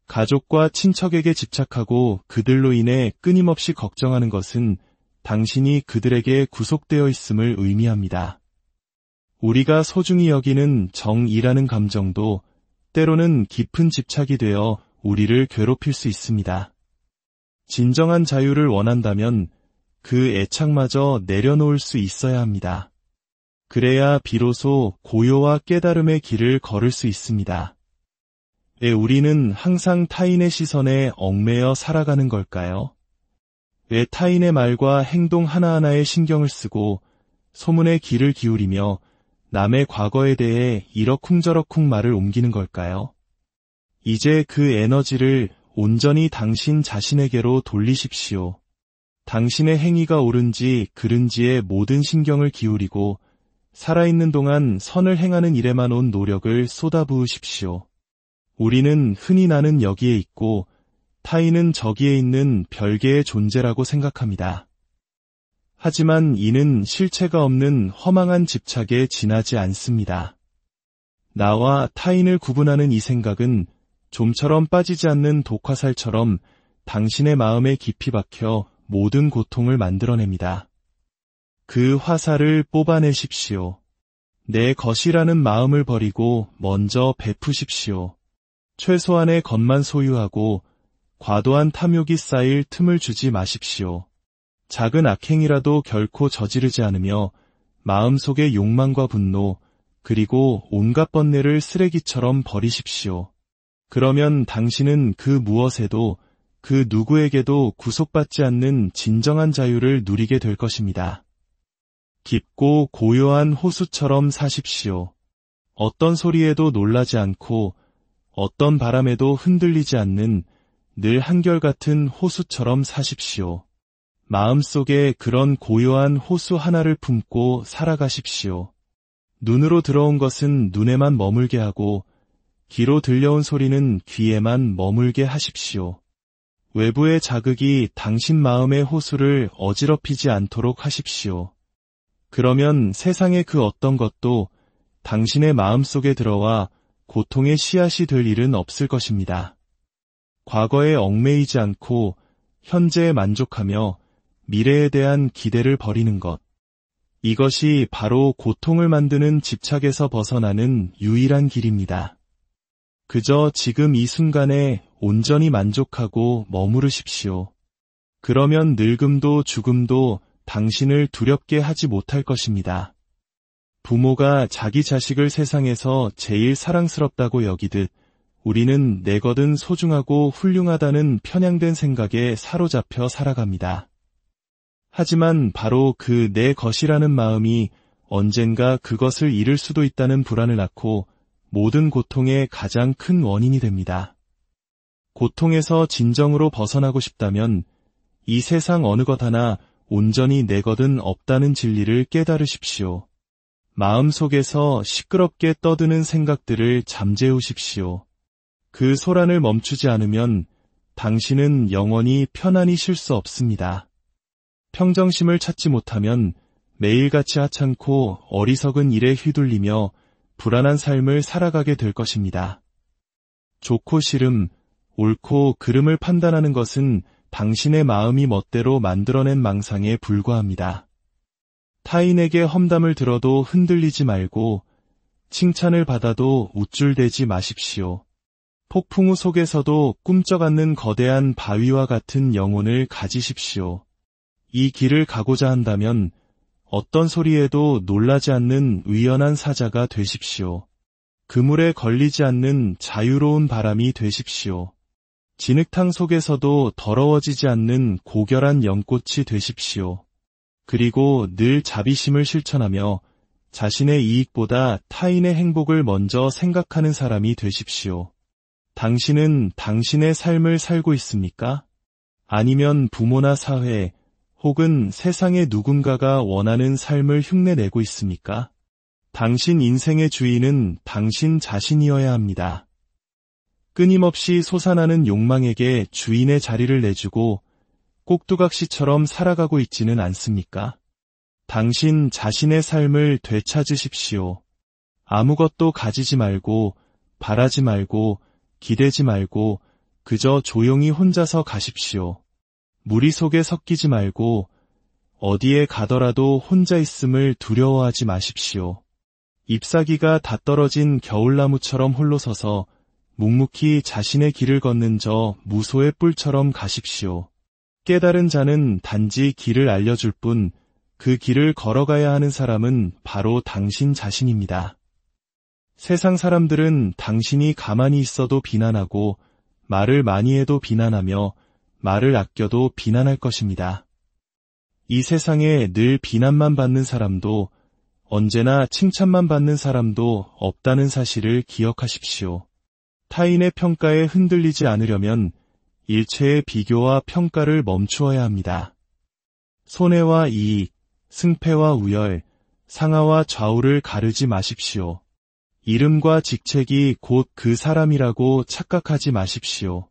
가족과 친척에게 집착하고 그들로 인해 끊임없이 걱정하는 것은 당신이 그들에게 구속되어 있음을 의미합니다. 우리가 소중히 여기는 정이라는 감정도 때로는 깊은 집착이 되어 우리를 괴롭힐 수 있습니다. 진정한 자유를 원한다면 그 애착마저 내려놓을 수 있어야 합니다. 그래야 비로소 고요와 깨달음의 길을 걸을 수 있습니다. 왜 우리는 항상 타인의 시선에 얽매여 살아가는 걸까요? 왜 타인의 말과 행동 하나하나에 신경을 쓰고 소문에 귀를 기울이며 남의 과거에 대해 이러쿵저러쿵 말을 옮기는 걸까요? 이제 그 에너지를 온전히 당신 자신에게로 돌리십시오. 당신의 행위가 옳은지 그른지에 모든 신경을 기울이고 살아있는 동안 선을 행하는 일에만 온 노력을 쏟아부으십시오. 우리는 흔히 나는 여기에 있고 타인은 저기에 있는 별개의 존재라고 생각합니다. 하지만 이는 실체가 없는 허망한 집착에 지나지 않습니다. 나와 타인을 구분하는 이 생각은 좀처럼 빠지지 않는 독화살처럼 당신의 마음에 깊이 박혀 모든 고통을 만들어냅니다. 그 화살을 뽑아내십시오. 내 것이라는 마음을 버리고 먼저 베푸십시오. 최소한의 것만 소유하고 과도한 탐욕이 쌓일 틈을 주지 마십시오. 작은 악행이라도 결코 저지르지 않으며 마음속의 욕망과 분노 그리고 온갖 번뇌를 쓰레기처럼 버리십시오. 그러면 당신은 그 무엇에도 그 누구에게도 구속받지 않는 진정한 자유를 누리게 될 것입니다. 깊고 고요한 호수처럼 사십시오. 어떤 소리에도 놀라지 않고 어떤 바람에도 흔들리지 않는 늘 한결같은 호수처럼 사십시오. 마음속에 그런 고요한 호수 하나를 품고 살아가십시오. 눈으로 들어온 것은 눈에만 머물게 하고 귀로 들려온 소리는 귀에만 머물게 하십시오. 외부의 자극이 당신 마음의 호수를 어지럽히지 않도록 하십시오. 그러면 세상의 그 어떤 것도 당신의 마음속에 들어와 고통의 씨앗이 될 일은 없을 것입니다. 과거에 얽매이지 않고 현재에 만족하며 미래에 대한 기대를 버리는 것. 이것이 바로 고통을 만드는 집착에서 벗어나는 유일한 길입니다. 그저 지금 이 순간에 온전히 만족하고 머무르십시오. 그러면 늙음도 죽음도 당신을 두렵게 하지 못할 것입니다. 부모가 자기 자식을 세상에서 제일 사랑스럽다고 여기듯 우리는 내거든 소중하고 훌륭하다는 편향된 생각에 사로잡혀 살아갑니다. 하지만 바로 그 내 것이라는 마음이 언젠가 그것을 잃을 수도 있다는 불안을 낳고 모든 고통의 가장 큰 원인이 됩니다. 고통에서 진정으로 벗어나고 싶다면 이 세상 어느 것 하나 온전히 내거든 없다는 진리를 깨달으십시오. 마음속에서 시끄럽게 떠드는 생각들을 잠재우십시오. 그 소란을 멈추지 않으면 당신은 영원히 편안히 쉴 수 없습니다. 평정심을 찾지 못하면 매일같이 하찮고 어리석은 일에 휘둘리며 불안한 삶을 살아가게 될 것입니다. 좋고 싫음, 옳고 그름을 판단하는 것은 당신의 마음이 멋대로 만들어낸 망상에 불과합니다. 타인에게 험담을 들어도 흔들리지 말고 칭찬을 받아도 우쭐대지 마십시오. 폭풍우 속에서도 꿈쩍 않는 거대한 바위와 같은 영혼을 가지십시오. 이 길을 가고자 한다면 어떤 소리에도 놀라지 않는 의연한 사자가 되십시오. 그물에 걸리지 않는 자유로운 바람이 되십시오. 진흙탕 속에서도 더러워지지 않는 고결한 연꽃이 되십시오. 그리고 늘 자비심을 실천하며 자신의 이익보다 타인의 행복을 먼저 생각하는 사람이 되십시오. 당신은 당신의 삶을 살고 있습니까? 아니면 부모나 사회 혹은 세상의 누군가가 원하는 삶을 흉내내고 있습니까? 당신 인생의 주인은 당신 자신이어야 합니다. 끊임없이 솟아나는 욕망에게 주인의 자리를 내주고 꼭두각시처럼 살아가고 있지는 않습니까? 당신 자신의 삶을 되찾으십시오. 아무것도 가지지 말고, 바라지 말고, 기대지 말고, 그저 조용히 혼자서 가십시오. 무리 속에 섞이지 말고, 어디에 가더라도 혼자 있음을 두려워하지 마십시오. 잎사귀가 다 떨어진 겨울나무처럼 홀로 서서 묵묵히 자신의 길을 걷는 저 무소의 뿔처럼 가십시오. 깨달은 자는 단지 길을 알려줄 뿐 그 길을 걸어가야 하는 사람은 바로 당신 자신입니다. 세상 사람들은 당신이 가만히 있어도 비난하고 말을 많이 해도 비난하며 말을 아껴도 비난할 것입니다. 이 세상에 늘 비난만 받는 사람도 언제나 칭찬만 받는 사람도 없다는 사실을 기억하십시오. 타인의 평가에 흔들리지 않으려면 일체의 비교와 평가를 멈추어야 합니다. 손해와 이익, 승패와 우열, 상하와 좌우를 가르지 마십시오. 이름과 직책이 곧 그 사람이라고 착각하지 마십시오.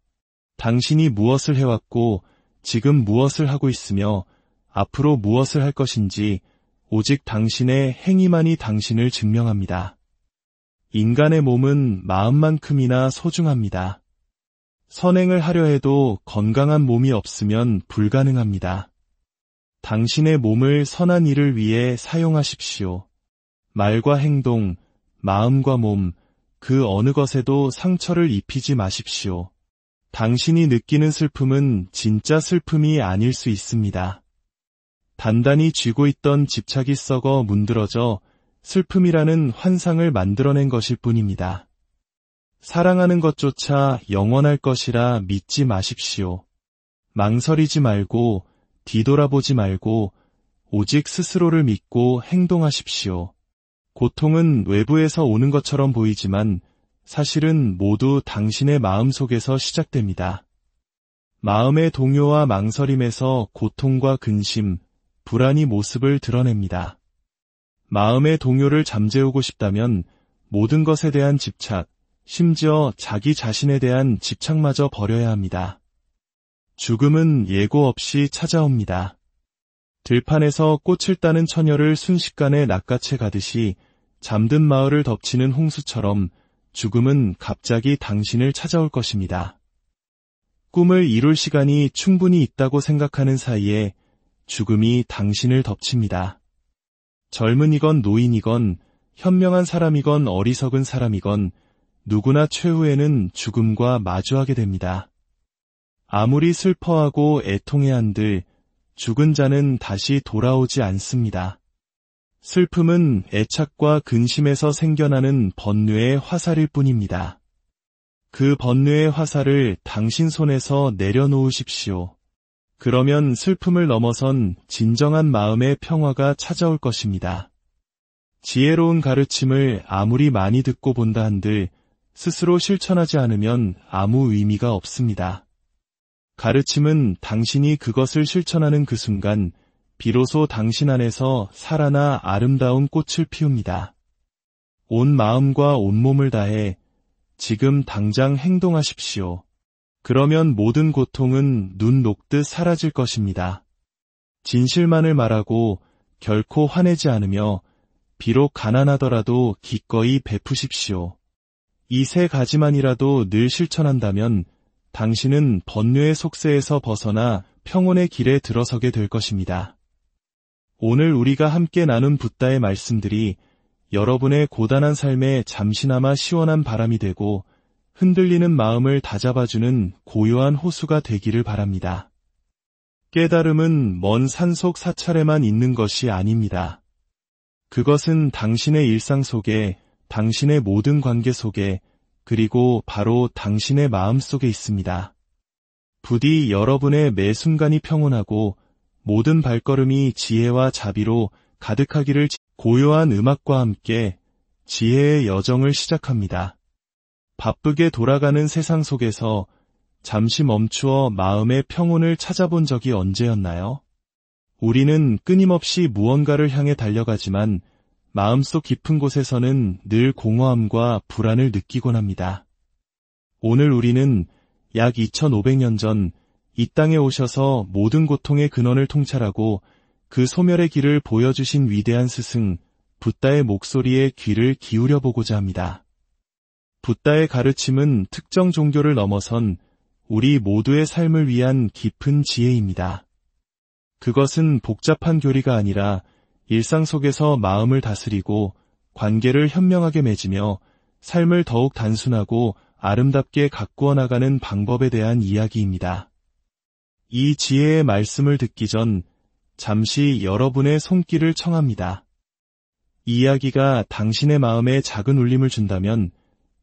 당신이 무엇을 해왔고 지금 무엇을 하고 있으며 앞으로 무엇을 할 것인지 오직 당신의 행위만이 당신을 증명합니다. 인간의 몸은 마음만큼이나 소중합니다. 선행을 하려 해도 건강한 몸이 없으면 불가능합니다. 당신의 몸을 선한 일을 위해 사용하십시오. 말과 행동, 마음과 몸, 그 어느 것에도 상처를 입히지 마십시오. 당신이 느끼는 슬픔은 진짜 슬픔이 아닐 수 있습니다. 단단히 쥐고 있던 집착이 썩어 문드러져 슬픔이라는 환상을 만들어낸 것일 뿐입니다. 사랑하는 것조차 영원할 것이라 믿지 마십시오. 망설이지 말고 뒤돌아보지 말고 오직 스스로를 믿고 행동하십시오. 고통은 외부에서 오는 것처럼 보이지만 사실은 모두 당신의 마음 속에서 시작됩니다. 마음의 동요와 망설임에서 고통과 근심, 불안이 모습을 드러냅니다. 마음의 동요를 잠재우고 싶다면 모든 것에 대한 집착, 심지어 자기 자신에 대한 집착마저 버려야 합니다. 죽음은 예고 없이 찾아옵니다. 들판에서 꽃을 따는 처녀를 순식간에 낚아채 가듯이 잠든 마을을 덮치는 홍수처럼 죽음은 갑자기 당신을 찾아올 것입니다. 꿈을 이룰 시간이 충분히 있다고 생각하는 사이에 죽음이 당신을 덮칩니다. 젊은이건 노인이건 현명한 사람이건 어리석은 사람이건 누구나 최후에는 죽음과 마주하게 됩니다. 아무리 슬퍼하고 애통해 한들 죽은 자는 다시 돌아오지 않습니다. 슬픔은 애착과 근심에서 생겨나는 번뇌의 화살일 뿐입니다. 그 번뇌의 화살을 당신 손에서 내려놓으십시오. 그러면 슬픔을 넘어선 진정한 마음의 평화가 찾아올 것입니다. 지혜로운 가르침을 아무리 많이 듣고 본다 한들 스스로 실천하지 않으면 아무 의미가 없습니다. 가르침은 당신이 그것을 실천하는 그 순간 비로소 당신 안에서 살아나 아름다운 꽃을 피웁니다. 온 마음과 온몸을 다해 지금 당장 행동하십시오. 그러면 모든 고통은 눈 녹듯 사라질 것입니다. 진실만을 말하고 결코 화내지 않으며 비록 가난하더라도 기꺼이 베푸십시오. 이 세 가지만이라도 늘 실천한다면 당신은 번뇌의 속세에서 벗어나 평온의 길에 들어서게 될 것입니다. 오늘 우리가 함께 나눈 붓다의 말씀들이 여러분의 고단한 삶에 잠시나마 시원한 바람이 되고 흔들리는 마음을 다잡아주는 고요한 호수가 되기를 바랍니다. 깨달음은 먼 산속 사찰에만 있는 것이 아닙니다. 그것은 당신의 일상 속에, 당신의 모든 관계 속에, 그리고 바로 당신의 마음 속에 있습니다. 부디 여러분의 매 순간이 평온하고 모든 발걸음이 지혜와 자비로 가득하기를. 고요한 음악과 함께 지혜의 여정을 시작합니다. 바쁘게 돌아가는 세상 속에서 잠시 멈추어 마음의 평온을 찾아본 적이 언제였나요? 우리는 끊임없이 무언가를 향해 달려가지만 마음속 깊은 곳에서는 늘 공허함과 불안을 느끼곤 합니다. 오늘 우리는 약 2500년 전 이 땅에 오셔서 모든 고통의 근원을 통찰하고 그 소멸의 길을 보여주신 위대한 스승 붓다의 목소리에 귀를 기울여 보고자 합니다. 붓다의 가르침은 특정 종교를 넘어선 우리 모두의 삶을 위한 깊은 지혜입니다. 그것은 복잡한 교리가 아니라 일상 속에서 마음을 다스리고 관계를 현명하게 맺으며 삶을 더욱 단순하고 아름답게 가꾸어 나가는 방법에 대한 이야기입니다. 이 지혜의 말씀을 듣기 전 잠시 여러분의 손길을 청합니다. 이 이야기가 당신의 마음에 작은 울림을 준다면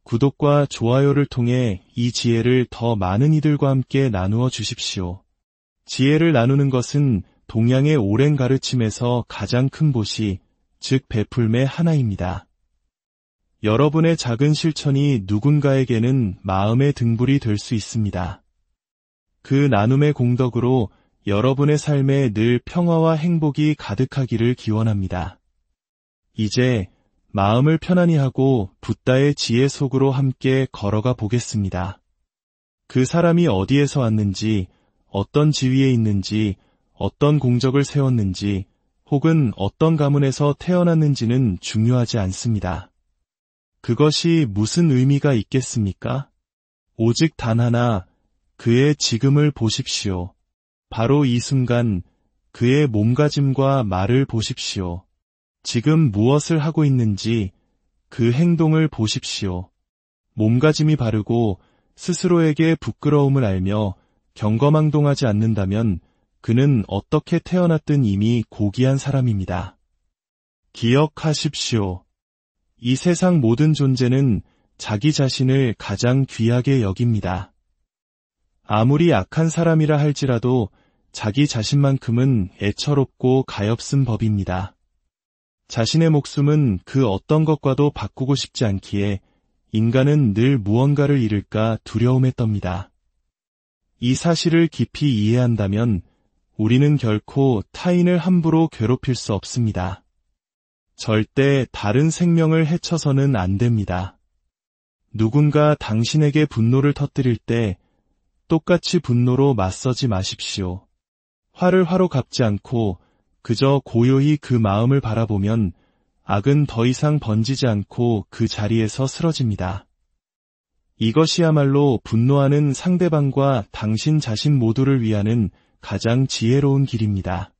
구독과 좋아요를 통해 이 지혜를 더 많은 이들과 함께 나누어 주십시오. 지혜를 나누는 것은 동양의 오랜 가르침에서 가장 큰 보시, 즉 베풀매 하나입니다. 여러분의 작은 실천이 누군가에게는 마음의 등불이 될 수 있습니다. 그 나눔의 공덕으로 여러분의 삶에 늘 평화와 행복이 가득하기를 기원합니다. 이제 마음을 편안히 하고 붓다의 지혜 속으로 함께 걸어가 보겠습니다. 그 사람이 어디에서 왔는지, 어떤 지위에 있는지, 어떤 공적을 세웠는지, 혹은 어떤 가문에서 태어났는지는 중요하지 않습니다. 그것이 무슨 의미가 있겠습니까? 오직 단 하나, 그의 지금을 보십시오. 바로 이 순간 그의 몸가짐과 말을 보십시오. 지금 무엇을 하고 있는지 그 행동을 보십시오. 몸가짐이 바르고 스스로에게 부끄러움을 알며 경거망동하지 않는다면 그는 어떻게 태어났든 이미 고귀한 사람입니다. 기억하십시오. 이 세상 모든 존재는 자기 자신을 가장 귀하게 여깁니다. 아무리 악한 사람이라 할지라도 자기 자신만큼은 애처롭고 가엾은 법입니다. 자신의 목숨은 그 어떤 것과도 바꾸고 싶지 않기에 인간은 늘 무언가를 잃을까 두려움에 떱니다. 이 사실을 깊이 이해한다면 우리는 결코 타인을 함부로 괴롭힐 수 없습니다. 절대 다른 생명을 해쳐서는 안 됩니다. 누군가 당신에게 분노를 터뜨릴 때 똑같이 분노로 맞서지 마십시오. 화를 화로 갚지 않고 그저 고요히 그 마음을 바라보면 악은 더 이상 번지지 않고 그 자리에서 쓰러집니다. 이것이야말로 분노하는 상대방과 당신 자신 모두를 위하는 가장 지혜로운 길입니다.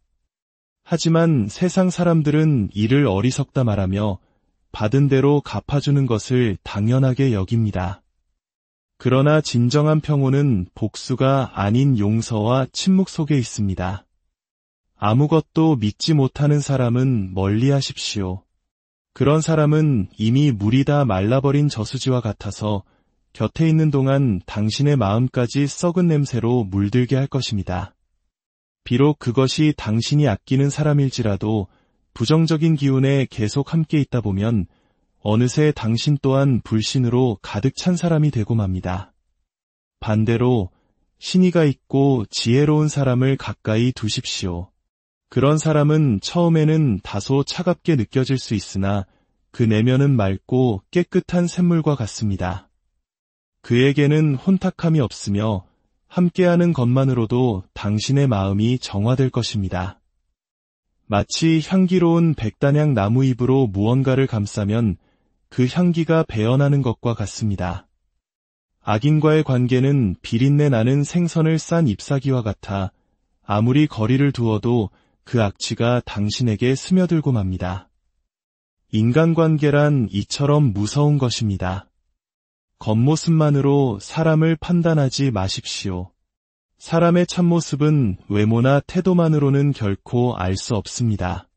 하지만 세상 사람들은 이를 어리석다 말하며 받은 대로 갚아주는 것을 당연하게 여깁니다. 그러나 진정한 평온은 복수가 아닌 용서와 침묵 속에 있습니다. 아무것도 믿지 못하는 사람은 멀리하십시오. 그런 사람은 이미 물이 다 말라버린 저수지와 같아서 곁에 있는 동안 당신의 마음까지 썩은 냄새로 물들게 할 것입니다. 비록 그것이 당신이 아끼는 사람일지라도 부정적인 기운에 계속 함께 있다 보면 어느새 당신 또한 불신으로 가득 찬 사람이 되고 맙니다. 반대로 신의가 있고 지혜로운 사람을 가까이 두십시오. 그런 사람은 처음에는 다소 차갑게 느껴질 수 있으나 그 내면은 맑고 깨끗한 샘물과 같습니다. 그에게는 혼탁함이 없으며 함께하는 것만으로도 당신의 마음이 정화될 것입니다. 마치 향기로운 백단향 나무잎으로 무언가를 감싸면 그 향기가 배어나는 것과 같습니다. 악인과의 관계는 비린내 나는 생선을 싼 잎사귀와 같아 아무리 거리를 두어도 그 악취가 당신에게 스며들고 맙니다. 인간관계란 이처럼 무서운 것입니다. 겉모습만으로 사람을 판단하지 마십시오. 사람의 참모습은 외모나 태도만으로는 결코 알 수 없습니다.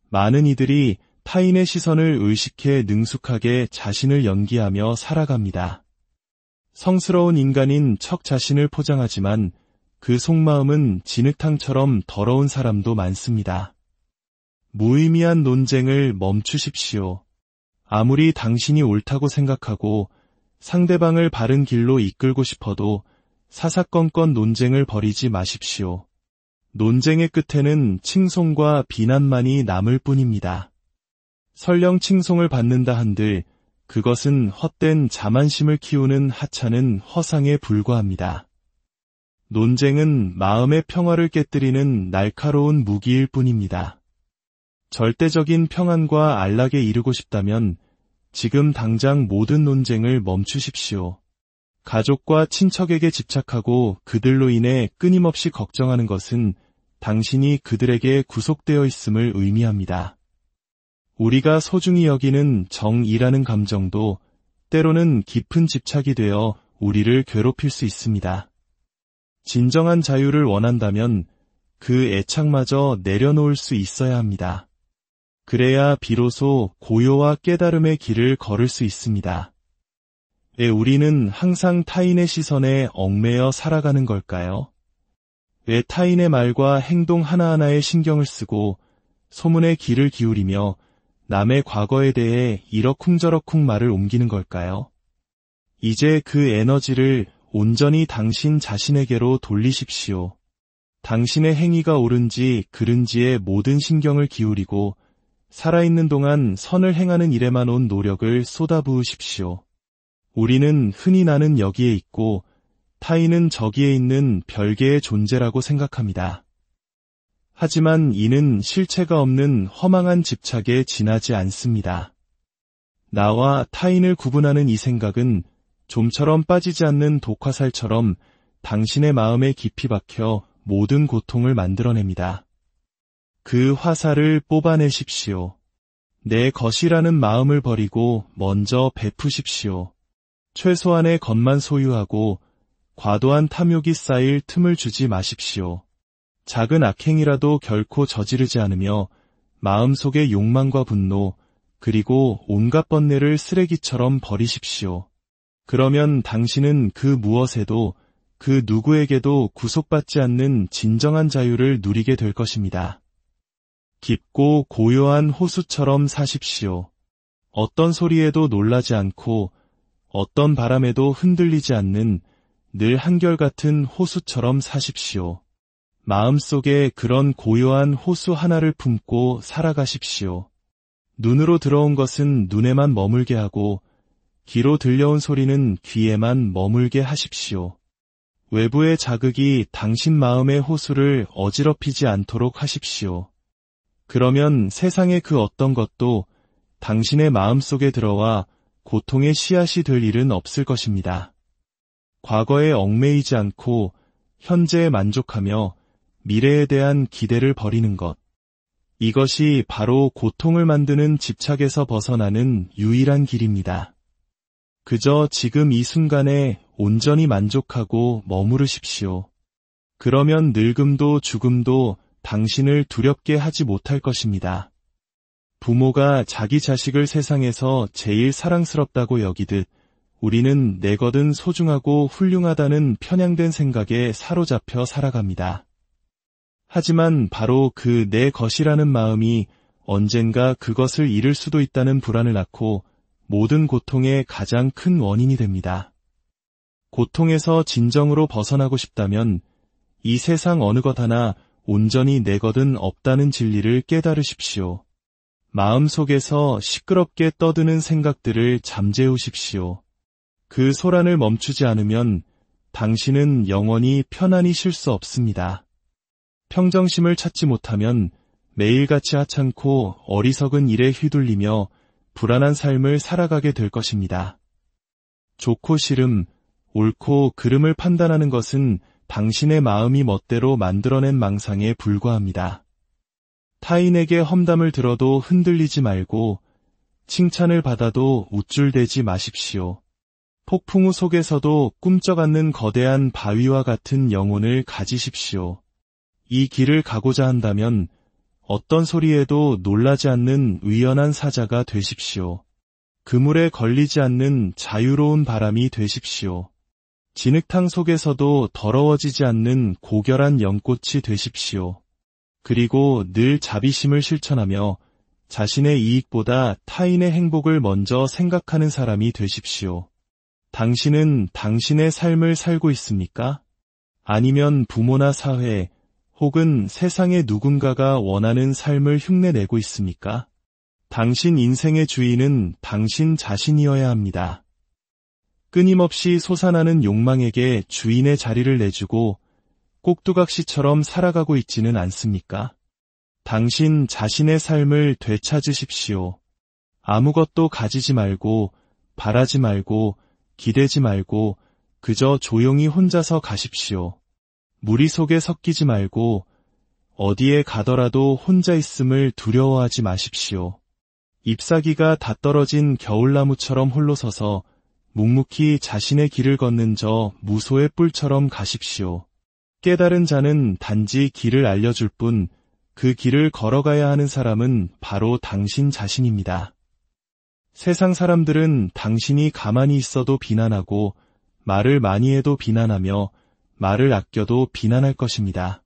많은 이들이 타인의 시선을 의식해 능숙하게 자신을 연기하며 살아갑니다. 성스러운 인간인 척 자신을 포장하지만 그 속마음은 진흙탕처럼 더러운 사람도 많습니다. 무의미한 논쟁을 멈추십시오. 아무리 당신이 옳다고 생각하고 상대방을 바른 길로 이끌고 싶어도 사사건건 논쟁을 벌이지 마십시오. 논쟁의 끝에는 칭송과 비난만이 남을 뿐입니다. 설령 칭송을 받는다 한들 그것은 헛된 자만심을 키우는 하찮은 허상에 불과합니다. 논쟁은 마음의 평화를 깨뜨리는 날카로운 무기일 뿐입니다. 절대적인 평안과 안락에 이르고 싶다면 지금 당장 모든 논쟁을 멈추십시오. 가족과 친척에게 집착하고 그들로 인해 끊임없이 걱정하는 것은 당신이 그들에게 구속되어 있음을 의미합니다. 우리가 소중히 여기는 정이라는 감정도 때로는 깊은 집착이 되어 우리를 괴롭힐 수 있습니다. 진정한 자유를 원한다면 그 애착마저 내려놓을 수 있어야 합니다. 그래야 비로소 고요와 깨달음의 길을 걸을 수 있습니다. 왜 우리는 항상 타인의 시선에 얽매여 살아가는 걸까요? 왜 타인의 말과 행동 하나하나에 신경을 쓰고 소문에 귀를 기울이며 남의 과거에 대해 이러쿵저러쿵 말을 옮기는 걸까요? 이제 그 에너지를 온전히 당신 자신에게로 돌리십시오. 당신의 행위가 옳은지 그른지에 모든 신경을 기울이고 살아있는 동안 선을 행하는 일에만 온 노력을 쏟아부으십시오. 우리는 흔히 나는 여기에 있고 타인은 저기에 있는 별개의 존재라고 생각합니다. 하지만 이는 실체가 없는 허망한 집착에 지나지 않습니다. 나와 타인을 구분하는 이 생각은 좀처럼 빠지지 않는 독화살처럼 당신의 마음에 깊이 박혀 모든 고통을 만들어냅니다. 그 화살을 뽑아내십시오. 내 것이라는 마음을 버리고 먼저 베푸십시오. 최소한의 것만 소유하고 과도한 탐욕이 쌓일 틈을 주지 마십시오. 작은 악행이라도 결코 저지르지 않으며 마음속의 욕망과 분노 그리고 온갖 번뇌를 쓰레기처럼 버리십시오. 그러면 당신은 그 무엇에도 그 누구에게도 구속받지 않는 진정한 자유를 누리게 될 것입니다. 깊고 고요한 호수처럼 사십시오. 어떤 소리에도 놀라지 않고 어떤 바람에도 흔들리지 않는 늘 한결같은 호수처럼 사십시오. 마음속에 그런 고요한 호수 하나를 품고 살아가십시오. 눈으로 들어온 것은 눈에만 머물게 하고 귀로 들려온 소리는 귀에만 머물게 하십시오. 외부의 자극이 당신 마음의 호수를 어지럽히지 않도록 하십시오. 그러면 세상의 그 어떤 것도 당신의 마음속에 들어와 고통의 씨앗이 될 일은 없을 것입니다. 과거에 얽매이지 않고 현재에 만족하며 미래에 대한 기대를 버리는 것. 이것이 바로 고통을 만드는 집착에서 벗어나는 유일한 길입니다. 그저 지금 이 순간에 온전히 만족하고 머무르십시오. 그러면 늙음도 죽음도 당신을 두렵게 하지 못할 것입니다. 부모가 자기 자식을 세상에서 제일 사랑스럽다고 여기듯 우리는 내거든 소중하고 훌륭하다는 편향된 생각에 사로잡혀 살아갑니다. 하지만 바로 그 내 것이라는 마음이 언젠가 그것을 잃을 수도 있다는 불안을 낳고 모든 고통의 가장 큰 원인이 됩니다. 고통에서 진정으로 벗어나고 싶다면 이 세상 어느 것 하나 온전히 내거든 없다는 진리를 깨달으십시오. 마음속에서 시끄럽게 떠드는 생각들을 잠재우십시오. 그 소란을 멈추지 않으면 당신은 영원히 편안히 쉴 수 없습니다. 평정심을 찾지 못하면 매일같이 하찮고 어리석은 일에 휘둘리며 불안한 삶을 살아가게 될 것입니다. 좋고 싫음, 옳고 그름을 판단하는 것은 당신의 마음이 멋대로 만들어낸 망상에 불과합니다. 타인에게 험담을 들어도 흔들리지 말고 칭찬을 받아도 우쭐대지 마십시오. 폭풍우 속에서도 꿈쩍 않는 거대한 바위와 같은 영혼을 가지십시오. 이 길을 가고자 한다면 어떤 소리에도 놀라지 않는 의연한 사자가 되십시오. 그물에 걸리지 않는 자유로운 바람이 되십시오. 진흙탕 속에서도 더러워지지 않는 고결한 연꽃이 되십시오. 그리고 늘 자비심을 실천하며 자신의 이익보다 타인의 행복을 먼저 생각하는 사람이 되십시오. 당신은 당신의 삶을 살고 있습니까? 아니면 부모나 사회 혹은 세상의 누군가가 원하는 삶을 흉내내고 있습니까? 당신 인생의 주인은 당신 자신이어야 합니다. 끊임없이 솟아나는 욕망에게 주인의 자리를 내주고 꼭두각시처럼 살아가고 있지는 않습니까? 당신 자신의 삶을 되찾으십시오. 아무것도 가지지 말고, 바라지 말고, 기대지 말고, 그저 조용히 혼자서 가십시오. 무리 속에 섞이지 말고, 어디에 가더라도 혼자 있음을 두려워하지 마십시오. 잎사귀가 다 떨어진 겨울나무처럼 홀로 서서 묵묵히 자신의 길을 걷는 저 무소의 뿔처럼 가십시오. 깨달은 자는 단지 길을 알려줄 뿐, 그 길을 걸어가야 하는 사람은 바로 당신 자신입니다. 세상 사람들은 당신이 가만히 있어도 비난하고 말을 많이 해도 비난하며 말을 아껴도 비난할 것입니다.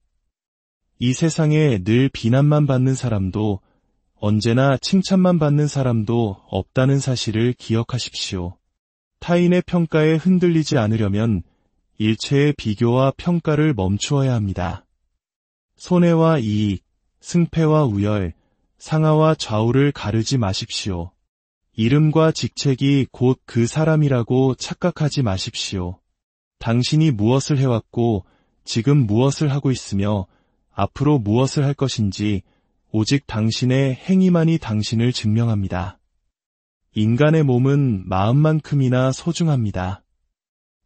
이 세상에 늘 비난만 받는 사람도 언제나 칭찬만 받는 사람도 없다는 사실을 기억하십시오. 타인의 평가에 흔들리지 않으려면 일체의 비교와 평가를 멈추어야 합니다. 손해와 이익, 승패와 우열, 상하와 좌우를 가르지 마십시오. 이름과 직책이 곧 그 사람이라고 착각하지 마십시오. 당신이 무엇을 해왔고 지금 무엇을 하고 있으며 앞으로 무엇을 할 것인지 오직 당신의 행위만이 당신을 증명합니다. 인간의 몸은 마음만큼이나 소중합니다.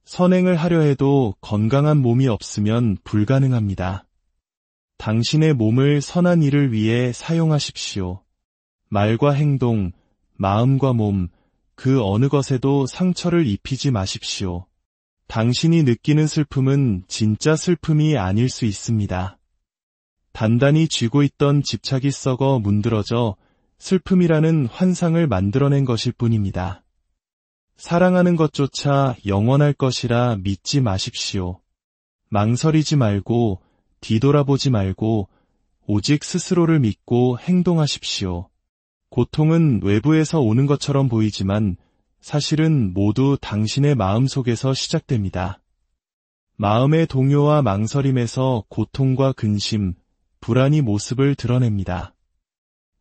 선행을 하려 해도 건강한 몸이 없으면 불가능합니다. 당신의 몸을 선한 일을 위해 사용하십시오. 말과 행동, 마음과 몸, 그 어느 것에도 상처를 입히지 마십시오. 당신이 느끼는 슬픔은 진짜 슬픔이 아닐 수 있습니다. 단단히 쥐고 있던 집착이 썩어 문드러져 슬픔이라는 환상을 만들어낸 것일 뿐입니다. 사랑하는 것조차 영원할 것이라 믿지 마십시오. 망설이지 말고 뒤돌아보지 말고 오직 스스로를 믿고 행동하십시오. 고통은 외부에서 오는 것처럼 보이지만 사실은 모두 당신의 마음속에서 시작됩니다. 마음의 동요와 망설임에서 고통과 근심, 불안이 모습을 드러냅니다.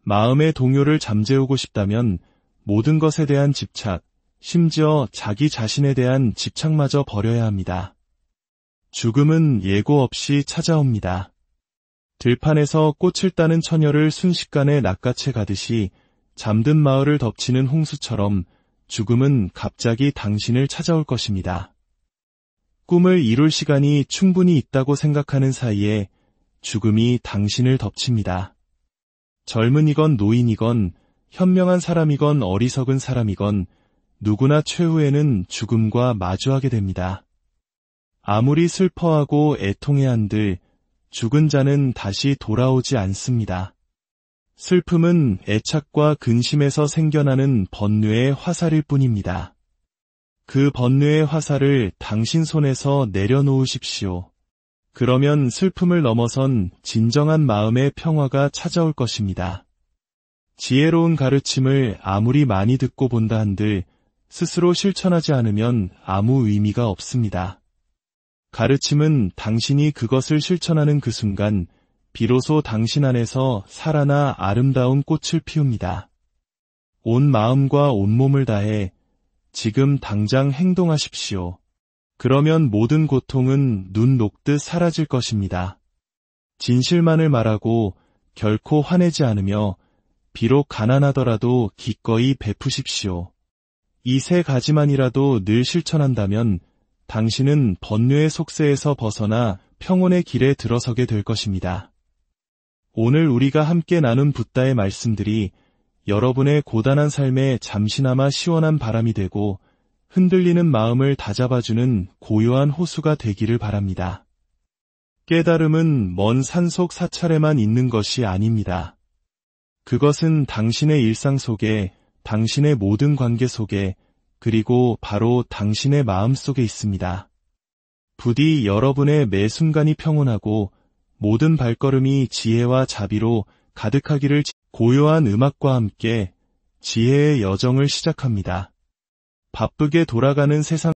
마음의 동요를 잠재우고 싶다면 모든 것에 대한 집착, 심지어 자기 자신에 대한 집착마저 버려야 합니다. 죽음은 예고 없이 찾아옵니다. 들판에서 꽃을 따는 처녀를 순식간에 낚아채 가듯이 잠든 마을을 덮치는 홍수처럼 죽음은 갑자기 당신을 찾아올 것입니다. 꿈을 이룰 시간이 충분히 있다고 생각하는 사이에 죽음이 당신을 덮칩니다. 젊은이건 노인이건 현명한 사람이건 어리석은 사람이건 누구나 최후에는 죽음과 마주하게 됩니다. 아무리 슬퍼하고 애통해 한들 죽은 자는 다시 돌아오지 않습니다. 슬픔은 애착과 근심에서 생겨나는 번뇌의 화살일 뿐입니다. 그 번뇌의 화살을 당신 손에서 내려놓으십시오. 그러면 슬픔을 넘어선 진정한 마음의 평화가 찾아올 것입니다. 지혜로운 가르침을 아무리 많이 듣고 본다 한들 스스로 실천하지 않으면 아무 의미가 없습니다. 가르침은 당신이 그것을 실천하는 그 순간 비로소 당신 안에서 살아나 아름다운 꽃을 피웁니다. 온 마음과 온몸을 다해 지금 당장 행동하십시오. 그러면 모든 고통은 눈 녹듯 사라질 것입니다. 진실만을 말하고 결코 화내지 않으며 비록 가난하더라도 기꺼이 베푸십시오. 이 세 가지만이라도 늘 실천한다면 당신은 번뇌의 속세에서 벗어나 평온의 길에 들어서게 될 것입니다. 오늘 우리가 함께 나눈 붓다의 말씀들이 여러분의 고단한 삶에 잠시나마 시원한 바람이 되고 흔들리는 마음을 다잡아주는 고요한 호수가 되기를 바랍니다. 깨달음은 먼 산속 사찰에만 있는 것이 아닙니다. 그것은 당신의 일상 속에, 당신의 모든 관계 속에, 그리고 바로 당신의 마음 속에 있습니다. 부디 여러분의 매 순간이 평온하고 모든 발걸음이 지혜와 자비로 가득하기를. 고요한 음악과 함께 지혜의 여정을 시작합니다. 바쁘게 돌아가는 세상